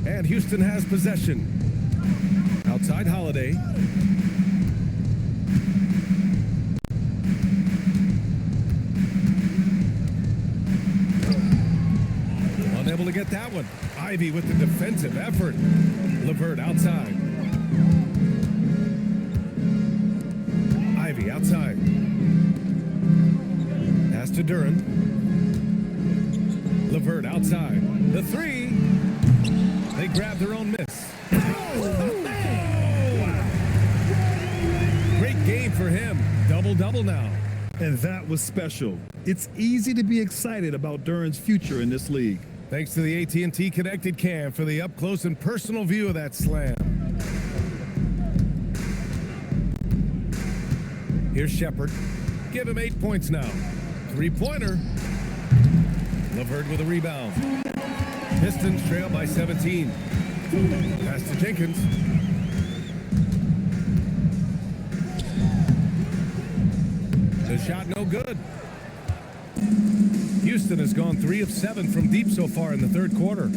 And Houston has possession. Outside Holiday. Unable to get that one. Ivy with the defensive effort. LeVert outside. Ivy outside. Pass to Duran. LeVert outside. The 3. They grab their own miss. Great game for him. Double-double now. And that was special. It's easy to be excited about Duran's future in this league. Thanks to the AT&T Connected Cam for the up-close and personal view of that slam. Here's Shepard. Give him 8 points now. Three-pointer. LeVert with a rebound. Pistons trail by 17. Pass to Jenkins. The shot no good. Houston has gone 3 of 7 from deep so far in the third quarter.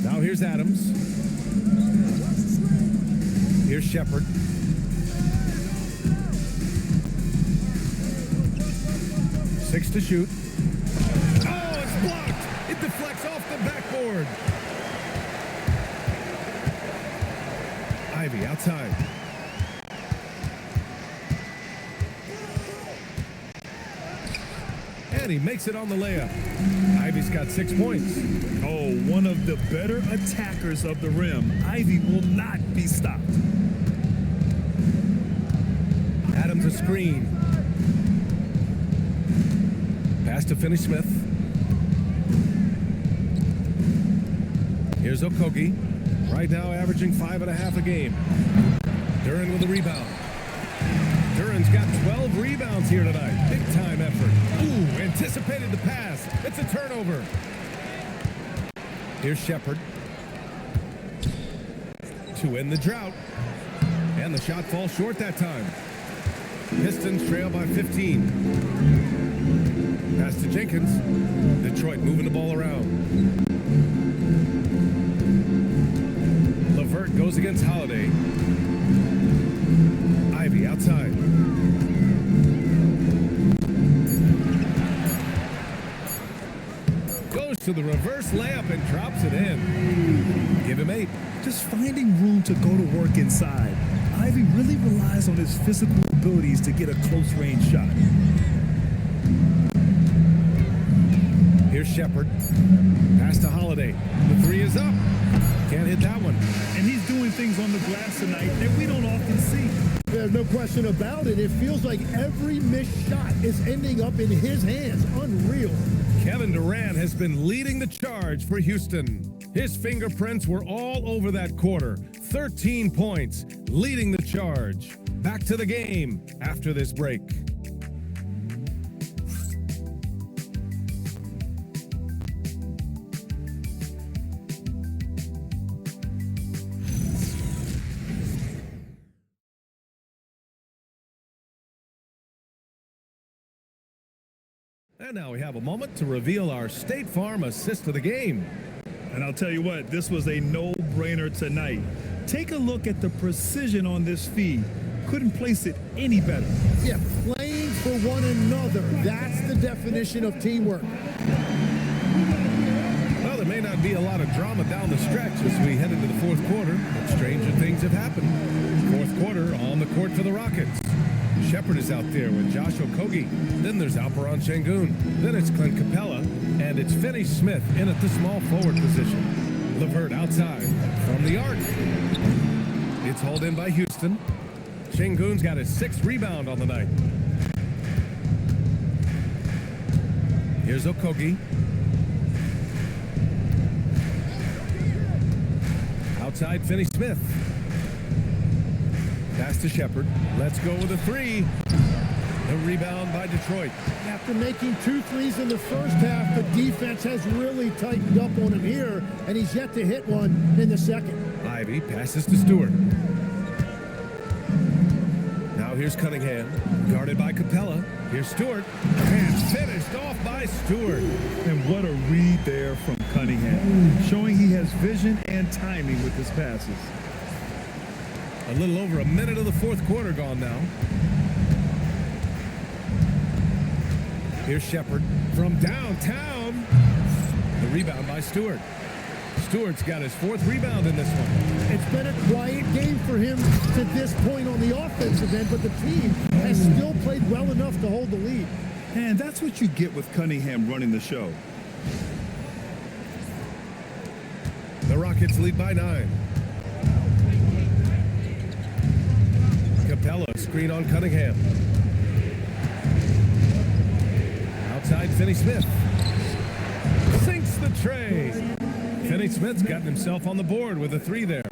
Now here's Adams. Here's Shepard. Six to shoot. Oh, it's blocked. It deflects off the backboard. Ivy outside. And he makes it on the layup. Ivy's got 6 points. Oh, one of the better attackers of the rim. Ivy will not be stopped. Adams a screen. Pass to Finney-Smith. Here's Okogie. Right now averaging 5.5 a game. Duran with a rebound. Duran's got 12 rebounds here tonight. Big time effort. Ooh, anticipated the pass. It's a turnover. Here's Shepard. To end the drought. And the shot falls short that time. Pistons trail by 15. Pass to Jenkins. Detroit moving the ball around. LeVert goes against Holiday. Ivy outside. Goes to the reverse layup and drops it in. Give him 8. Just finding room to go to work inside. Ivy really relies on his physical abilities to get a close-range shot. Here's Shepard. Pass to Holiday. The 3 is up. Can't hit that one. And he's doing things on the glass tonight that we don't often see. There's no question about it. It feels like every missed shot is ending up in his hands. Unreal. Kevin Durant has been leading the charge for Houston. His fingerprints were all over that quarter. 13 points, leading the charge. Back to the game after this break. And now we have a moment to reveal our State Farm assist of the game. And I'll tell you what, this was a no-brainer tonight. Take a look at the precision on this feed. Couldn't place it any better. Yeah, playing for one another. That's the definition of teamwork. Well, there may not be a lot of drama down the stretch as we head into the fourth quarter, but stranger things have happened. Fourth quarter on the court for the Rockets. Shepard is out there with Josh Okogie. Then there's Alperon Şengün. Then it's Clint Capella. And it's Finney-Smith in at the small forward position. LeVert outside from the arc. It's hauled in by Houston. Şengün's got his 6th rebound on the night. Here's Okogie. Outside Finney-Smith. Pass to Shepard. Let's go with a 3. The rebound by Detroit. After making 2 threes in the first half, the defense has really tightened up on him here, and he's yet to hit one in the second. Ivy passes to Stewart. Now here's Cunningham, guarded by Capella. Here's Stewart, and finished off by Stewart. And what a read there from Cunningham, showing he has vision and timing with his passes. A little over a minute of the fourth quarter gone now. Here's Shepard from downtown. The rebound by Stewart. Stewart's got his 4th rebound in this one. It's been a quiet game for him to this point on the offensive end, but the team has still played well enough to hold the lead. And that's what you get with Cunningham running the show. The Rockets lead by 9. Capella, screen on Cunningham. Outside Finney-Smith. Sinks the tray. Finney-Smith's gotten himself on the board with a 3 there.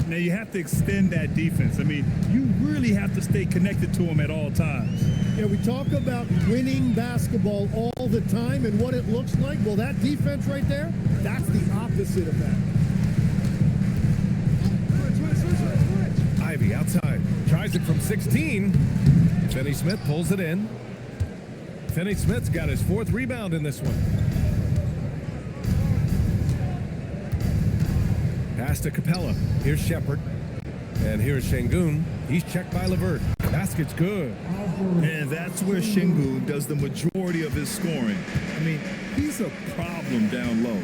Now you have to extend that defense. I mean, you really have to stay connected to them at all times. Yeah, we talk about winning basketball all the time and what it looks like. Well, that defense right there, that's the opposite of that. Ivy outside. Tries it from 16. Finney Smith pulls it in. Finney Smith's got his 4th rebound in this one. Pass to Capella. Here's Shepard. And here's Şengün. He's checked by LeVert. Basket's good. And that's where Şengün does the majority of his scoring. I mean, he's a problem down low.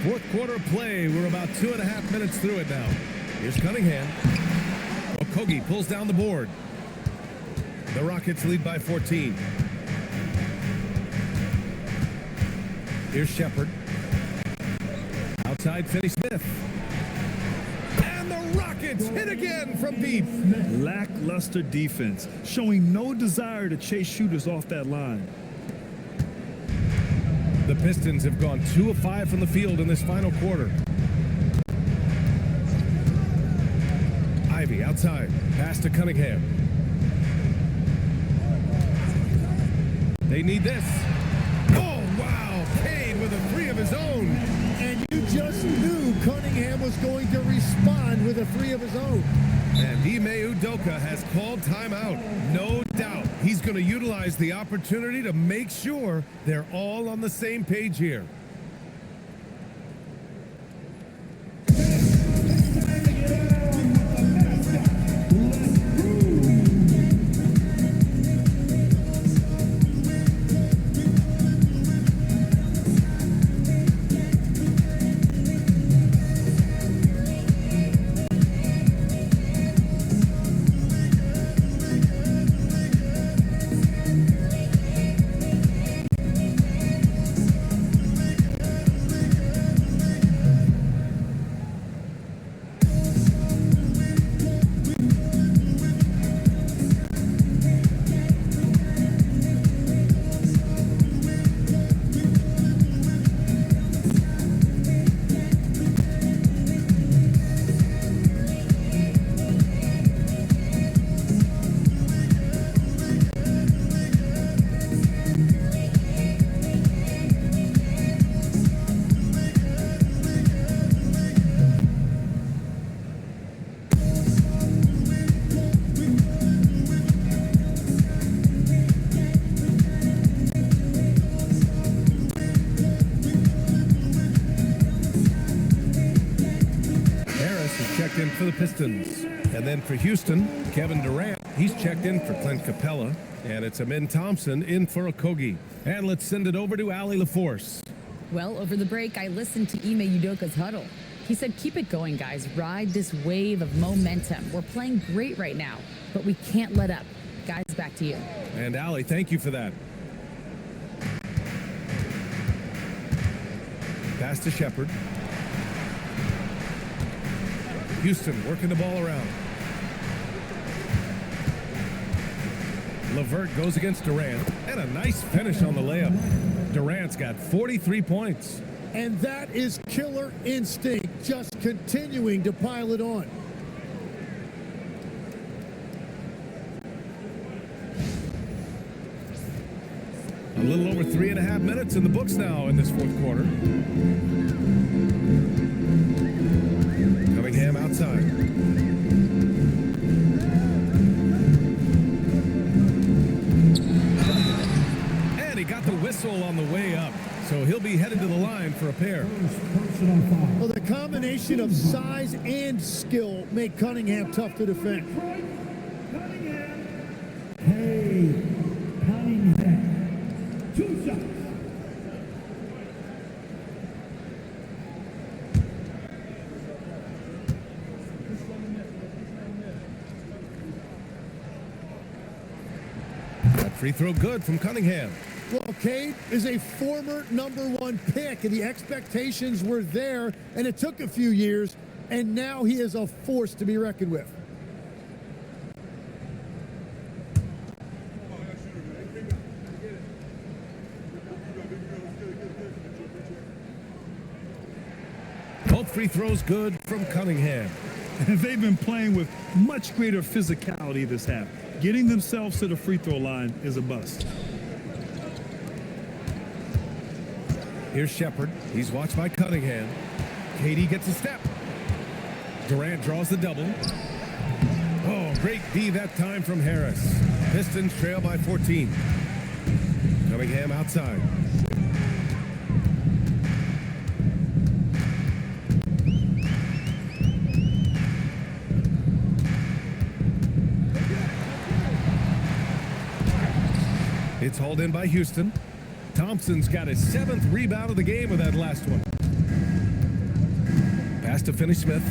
4th quarter of play. We're about 2.5 minutes through it now. Here's Cunningham. Okogie pulls down the board. The Rockets lead by 14. Here's Shepard. Outside Finney Smith. And the Rockets hit again from deep. Lackluster defense, showing no desire to chase shooters off that line. The Pistons have gone 2 of 5 from the field in this final quarter. Ivy outside. Pass to Cunningham. They need this. Oh, wow. Cade with a 3 of his own. And you just knew Cunningham was going to respond with a 3 of his own. And Ime Udoka has called timeout. No doubt he's going to utilize the opportunity to make sure they're all on the same page here. In for the Pistons. And then for Houston, Kevin Durant, he's checked in for Clint Capella. And it's Amin Thompson in for Okogie. And let's send it over to Allie LaForce. Well, over the break, I listened to Ime Udoka's huddle. He said, keep it going, guys. Ride this wave of momentum. We're playing great right now, but we can't let up. Guys, back to you. And Allie, thank you for that. Pass to Shepard. Houston working the ball around. LeVert goes against Durant, and a nice finish on the layup. Durant's got 43 points. And that is killer instinct, just continuing to pile it on. A little over 3.5 minutes in the books now in this 4th quarter. Cunningham outside. And he got the whistle on the way up, so he'll be headed to the line for a pair. Well, the combination of size and skill make Cunningham tough to defend. Hey, Cunningham. 2 shots. Free throw good from Cunningham. Well, Cade is a former #1 pick, and the expectations were there, and it took a few years, and now he is a force to be reckoned with. free throws good from Cunningham. And they've been playing with much greater physicality this half. Getting themselves to the free throw line is a must. Here's Shepard. He's watched by Cunningham. KD gets a step. Durant draws the double. Oh, great D that time from Harris. Pistons trail by 14. Cunningham outside. It's hauled in by Houston. Thompson's got his 7th rebound of the game with that last one. Pass to Finney-Smith.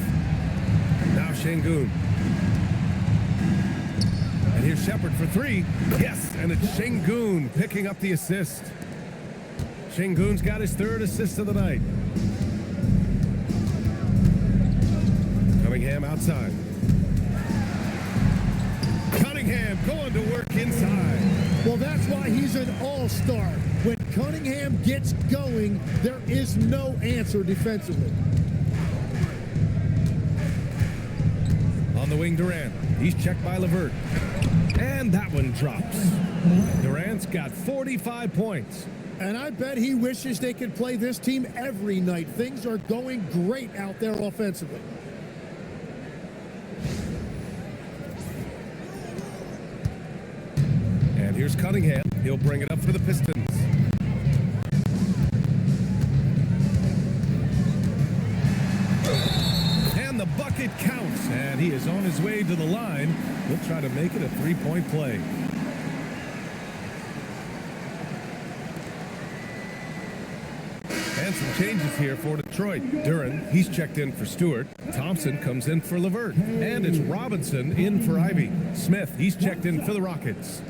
Now Şengün. And here's Shepard for 3. Yes, and it's Şengün picking up the assist. Şengün's got his 3rd assist of the night. Cunningham outside. Cunningham going to work inside. Well, that's why he's an all-star. When Cunningham gets going, there is no answer defensively. On the wing, Durant. He's checked by LeVert. And that one drops. Durant's got 45 points. And I bet he wishes they could play this team every night. Things are going great out there offensively. And here's Cunningham. He'll bring it up for the Pistons. And the bucket counts. And he is on his way to the line. He'll try to make it a 3-point play. And some changes here for Detroit. Duren, he's checked in for Stewart. Thompson comes in for LeVert. And it's Robinson in for Ivy. Smith, he's checked in for the Rockets.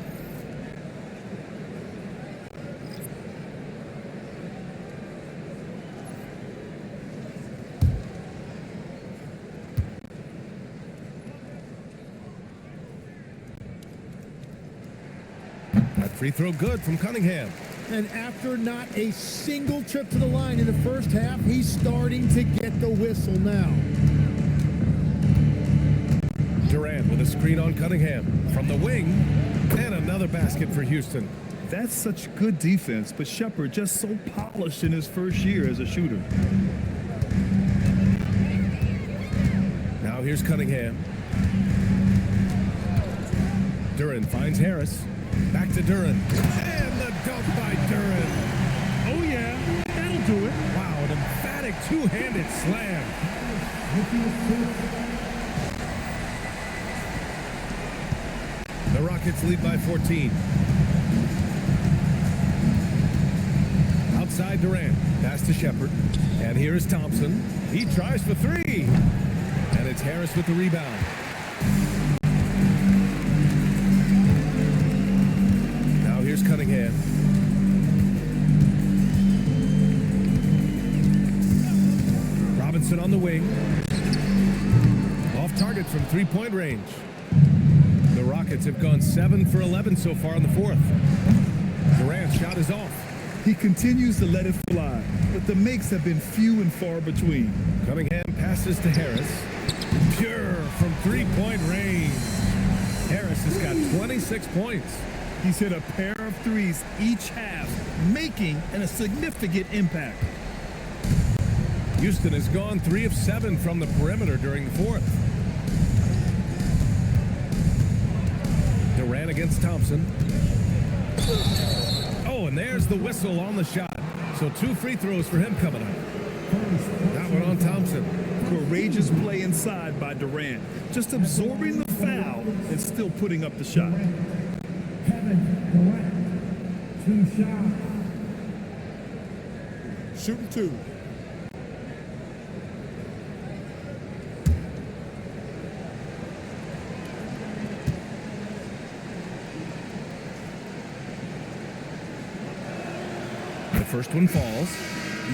That free throw good from Cunningham. And after not a single trip to the line in the first half, he's starting to get the whistle now. Durant with a screen on Cunningham from the wing, and another basket for Houston. That's such good defense, but Shepard just so polished in his first year as a shooter. Now here's Cunningham. Duren finds Harris. Back to Duren. And the dunk by Duren. Oh yeah, that'll do it. Wow, an emphatic two-handed slam. The Rockets lead by 14. Outside Durant. Pass to Shepard. And here is Thompson. He tries for 3. And it's Harris with the rebound. Now here's Cunningham. Robinson on the wing. Off target from three-point range. The Rockets have gone 7 for 11 so far in the fourth. Durant's shot is off. He continues to let it fly, but the makes have been few and far between. Cunningham passes to Harris. Pure from three-point range. Harris has got 26 points. He's hit a pair of threes each half, making a significant impact. Houston has gone 3 of 7 from the perimeter during the fourth. Durant against Thompson. Oh, and there's the whistle on the shot. So 2 free throws for him coming up. That one on Thompson. Courageous play inside by Durant, just absorbing the foul and still putting up the shot. Two shots. Shooting 2. The first one falls.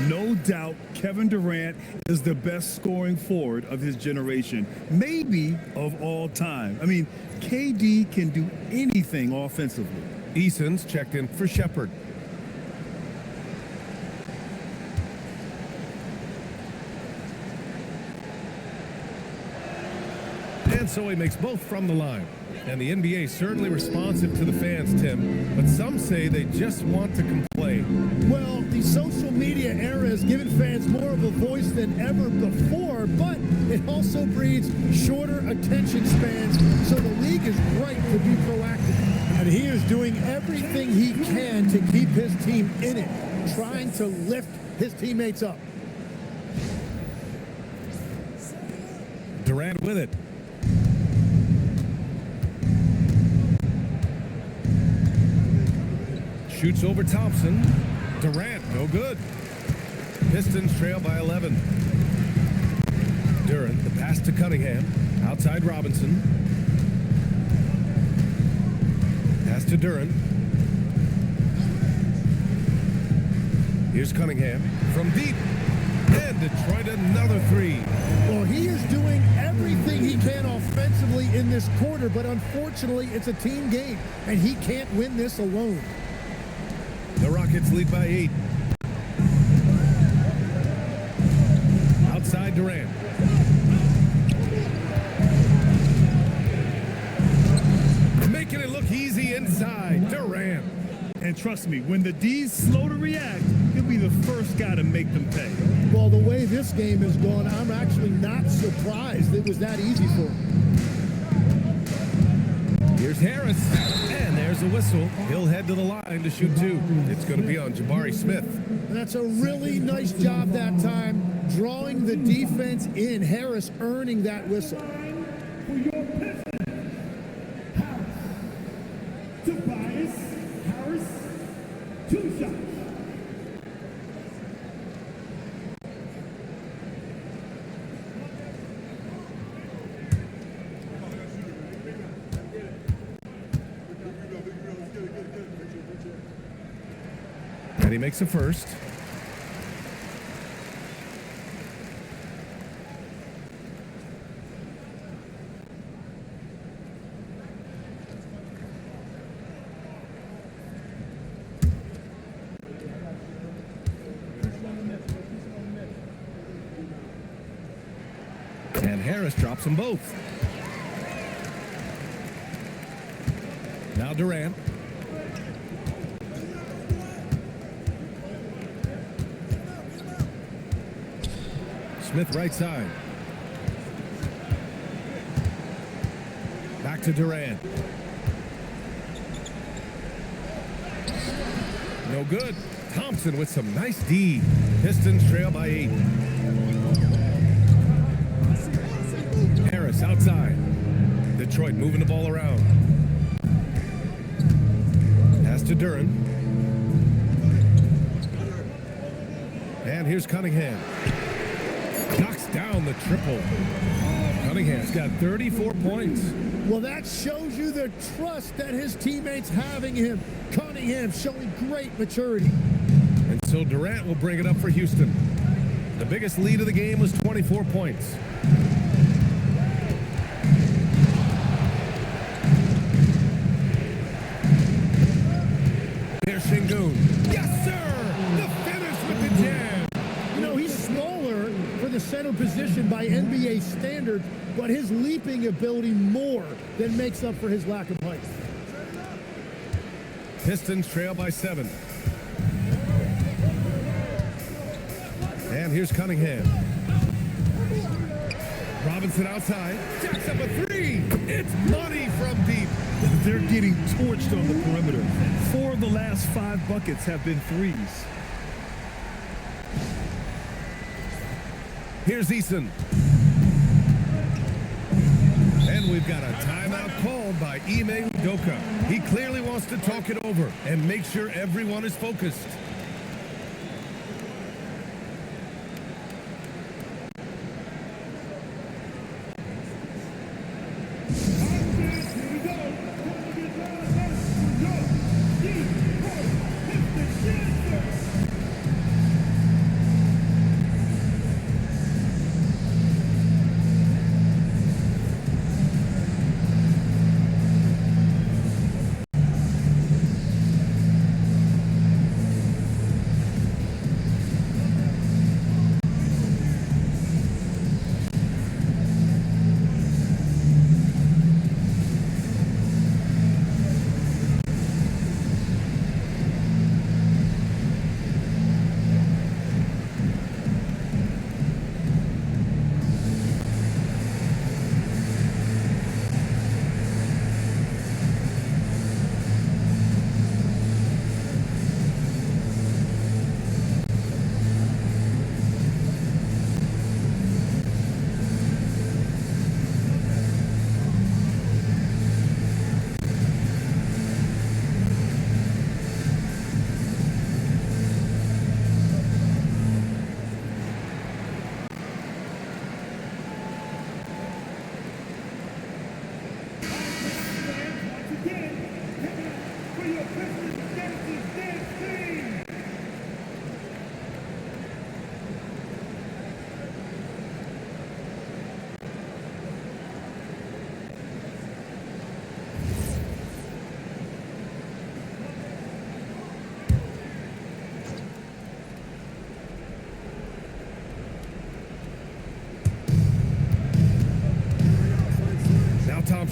No doubt Kevin Durant is the best scoring forward of his generation, maybe of all time. I mean, KD can do anything offensively. Eason's checked in for Shepard. so he makes both from the line. And the NBA certainly responsive to the fans, Tim, but some say they just want to complain. Well, the social media era has given fans more of a voice than ever before, but it also breeds shorter attention spans, so the league is right to be proactive. And he is doing everything he can to keep his team in it, trying to lift his teammates up. Durant with it. Shoots over Thompson. Durant, no good. Pistons trail by 11. Durant, the pass to Cunningham. Outside Robinson. Pass to Durant. Here's Cunningham from deep. And Detroit another three. Well, he is doing everything he can offensively in this quarter, but unfortunately, it's a team game, and he can't win this alone. The Rockets lead by 8. Outside Durant. Making it look easy inside. Durant. And trust me, when the D's slow to react, he'll be the first guy to make them pay. Well, the way this game has gone, I'm actually not surprised it was that easy for him. Here's Harris, and there's a whistle. He'll head to the line to shoot 2. It's going to be on Jabari Smith. And that's a really nice job that time, drawing the defense in. Harris earning that whistle. For your Pistons, Tobias Harris, 2 shots. And he makes a first. And Harris drops them both. Now Durant. Smith right side. Back to Durant. No good. Thompson with some nice D. Pistons trail by 8. Harris outside. Detroit moving the ball around. Pass to Durant. And here's Cunningham. Knocks down the triple. Cunningham's got 34 points. Well, that shows you the trust that his teammates having him. Cunningham showing great maturity. And so Durant will bring it up for Houston. The biggest lead of the game was 24 points. Here's Şengün. Yes, sir! The finish with the jam. You know, he's smaller for the center position by NBA standards, but his leaping ability more than makes up for his lack of height. Pistons trail by 7. And here's Cunningham. Robinson outside. Jacks up a 3. It's money from deep. They're getting torched on the perimeter. 4 of the last 5 buckets have been threes. Here's Eason. And we've got a timeout called by Ime Udoka. He clearly wants to talk it over and make sure everyone is focused.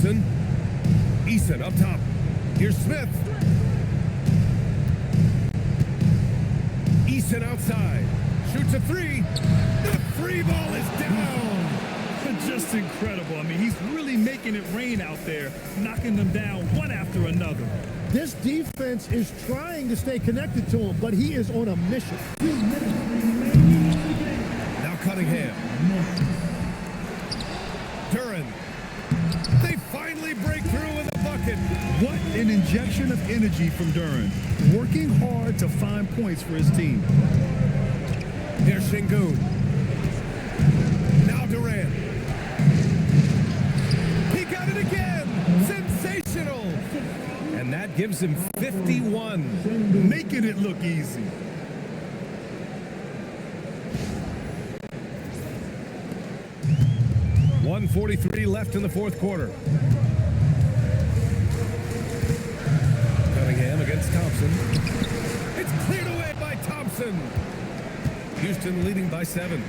Thompson. Eason up top. Here's Smith. Eason outside. Shoots a three. The free ball is down. Just incredible. I mean, he's really making it rain out there, knocking them down one after another. This defense is trying to stay connected to him, but he is on a mission. Now Cunningham. Duran. They finally break through with a bucket. What an injection of energy from Duran. Working hard to find points for his team. Here's Şengün. Now Durant. He got it again. Sensational. And that gives him 51. Making it look easy. .143 left in the fourth quarter. Cunningham against Thompson. It's cleared away by Thompson. Houston leading by 7.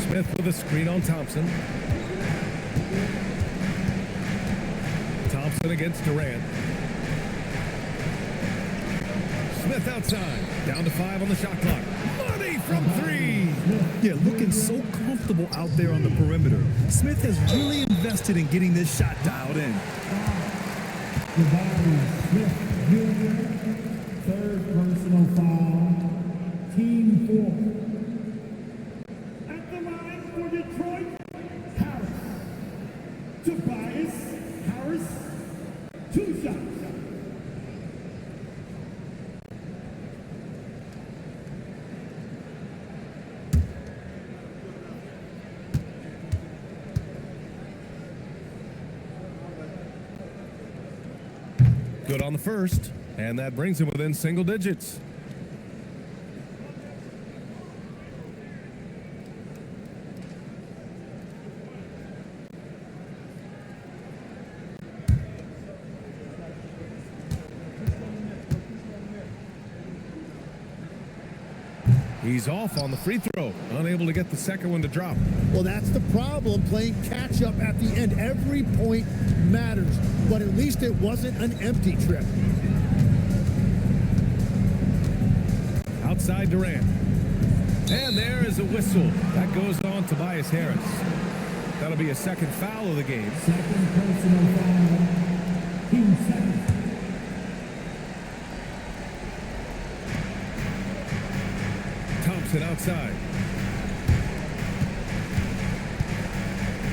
Smith with a screen on Thompson. Thompson against Durant. Smith outside. Down to 5 on the shot clock. Money from 3. Yeah, looking so comfortable out there on the perimeter. Smith has really invested in getting this shot dialed in. Smith Jr., third personal foul, team 4. At the line for Detroit, Harris. Tobias Harris, 2 shots. Good on the first, and that brings him within single digits. He's off on the free throw, unable to get the second one to drop. Well, that's the problem, playing catch up at the end. Every point matters, but at least it wasn't an empty trip. Outside Durant. And there is a whistle. That goes on Tobias Harris. That'll be a second foul of the game. Second personal foul, team 7. Thompson outside.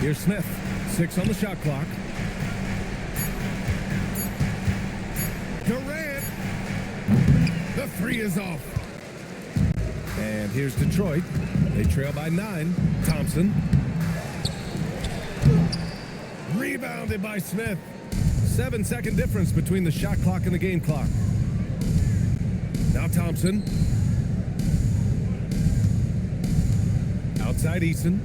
Here's Smith. 6 on the shot clock. Durant. The 3 is off. And here's Detroit. They trail by 9. Thompson. Rebounded by Smith. 7-second difference between the shot clock and the game clock. Now Thompson. Outside Eason.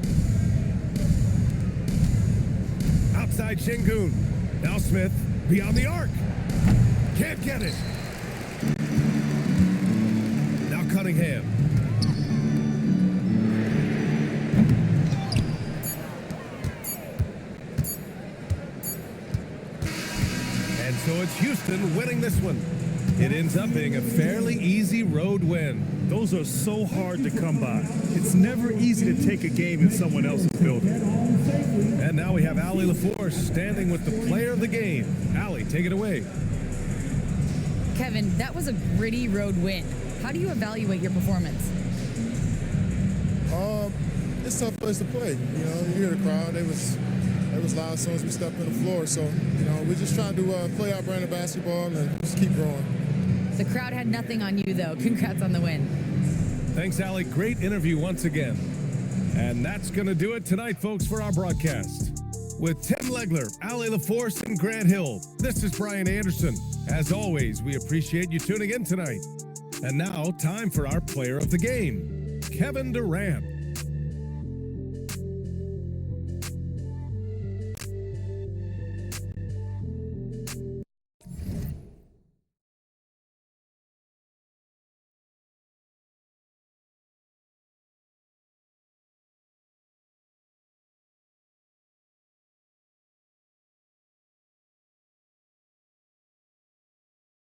Outside Şengün. Now Smith beyond the arc. Can't get it. Now Cunningham. And so it's Houston winning this one. It ends up being a fairly easy road win. Those are so hard to come by. It's never easy to take a game in someone else's building. And now we have Allie LaForce standing with the player of the game. Allie, take it away. Kevin, that was a gritty road win. How do you evaluate your performance? It's a tough place to play. You know, you hear the crowd. It was loud as soon as we stepped on the floor. So, you know, we're just trying to play our brand of basketball and just keep growing. The crowd had nothing on you, though. Congrats on the win. Thanks, Allie. Great interview once again. And that's going to do it tonight, folks, for our broadcast. With Tim Legler, Allie LaForce, and Grant Hill, this is Brian Anderson. As always, we appreciate you tuning in tonight. And now, time for our player of the game, Kevin Durant.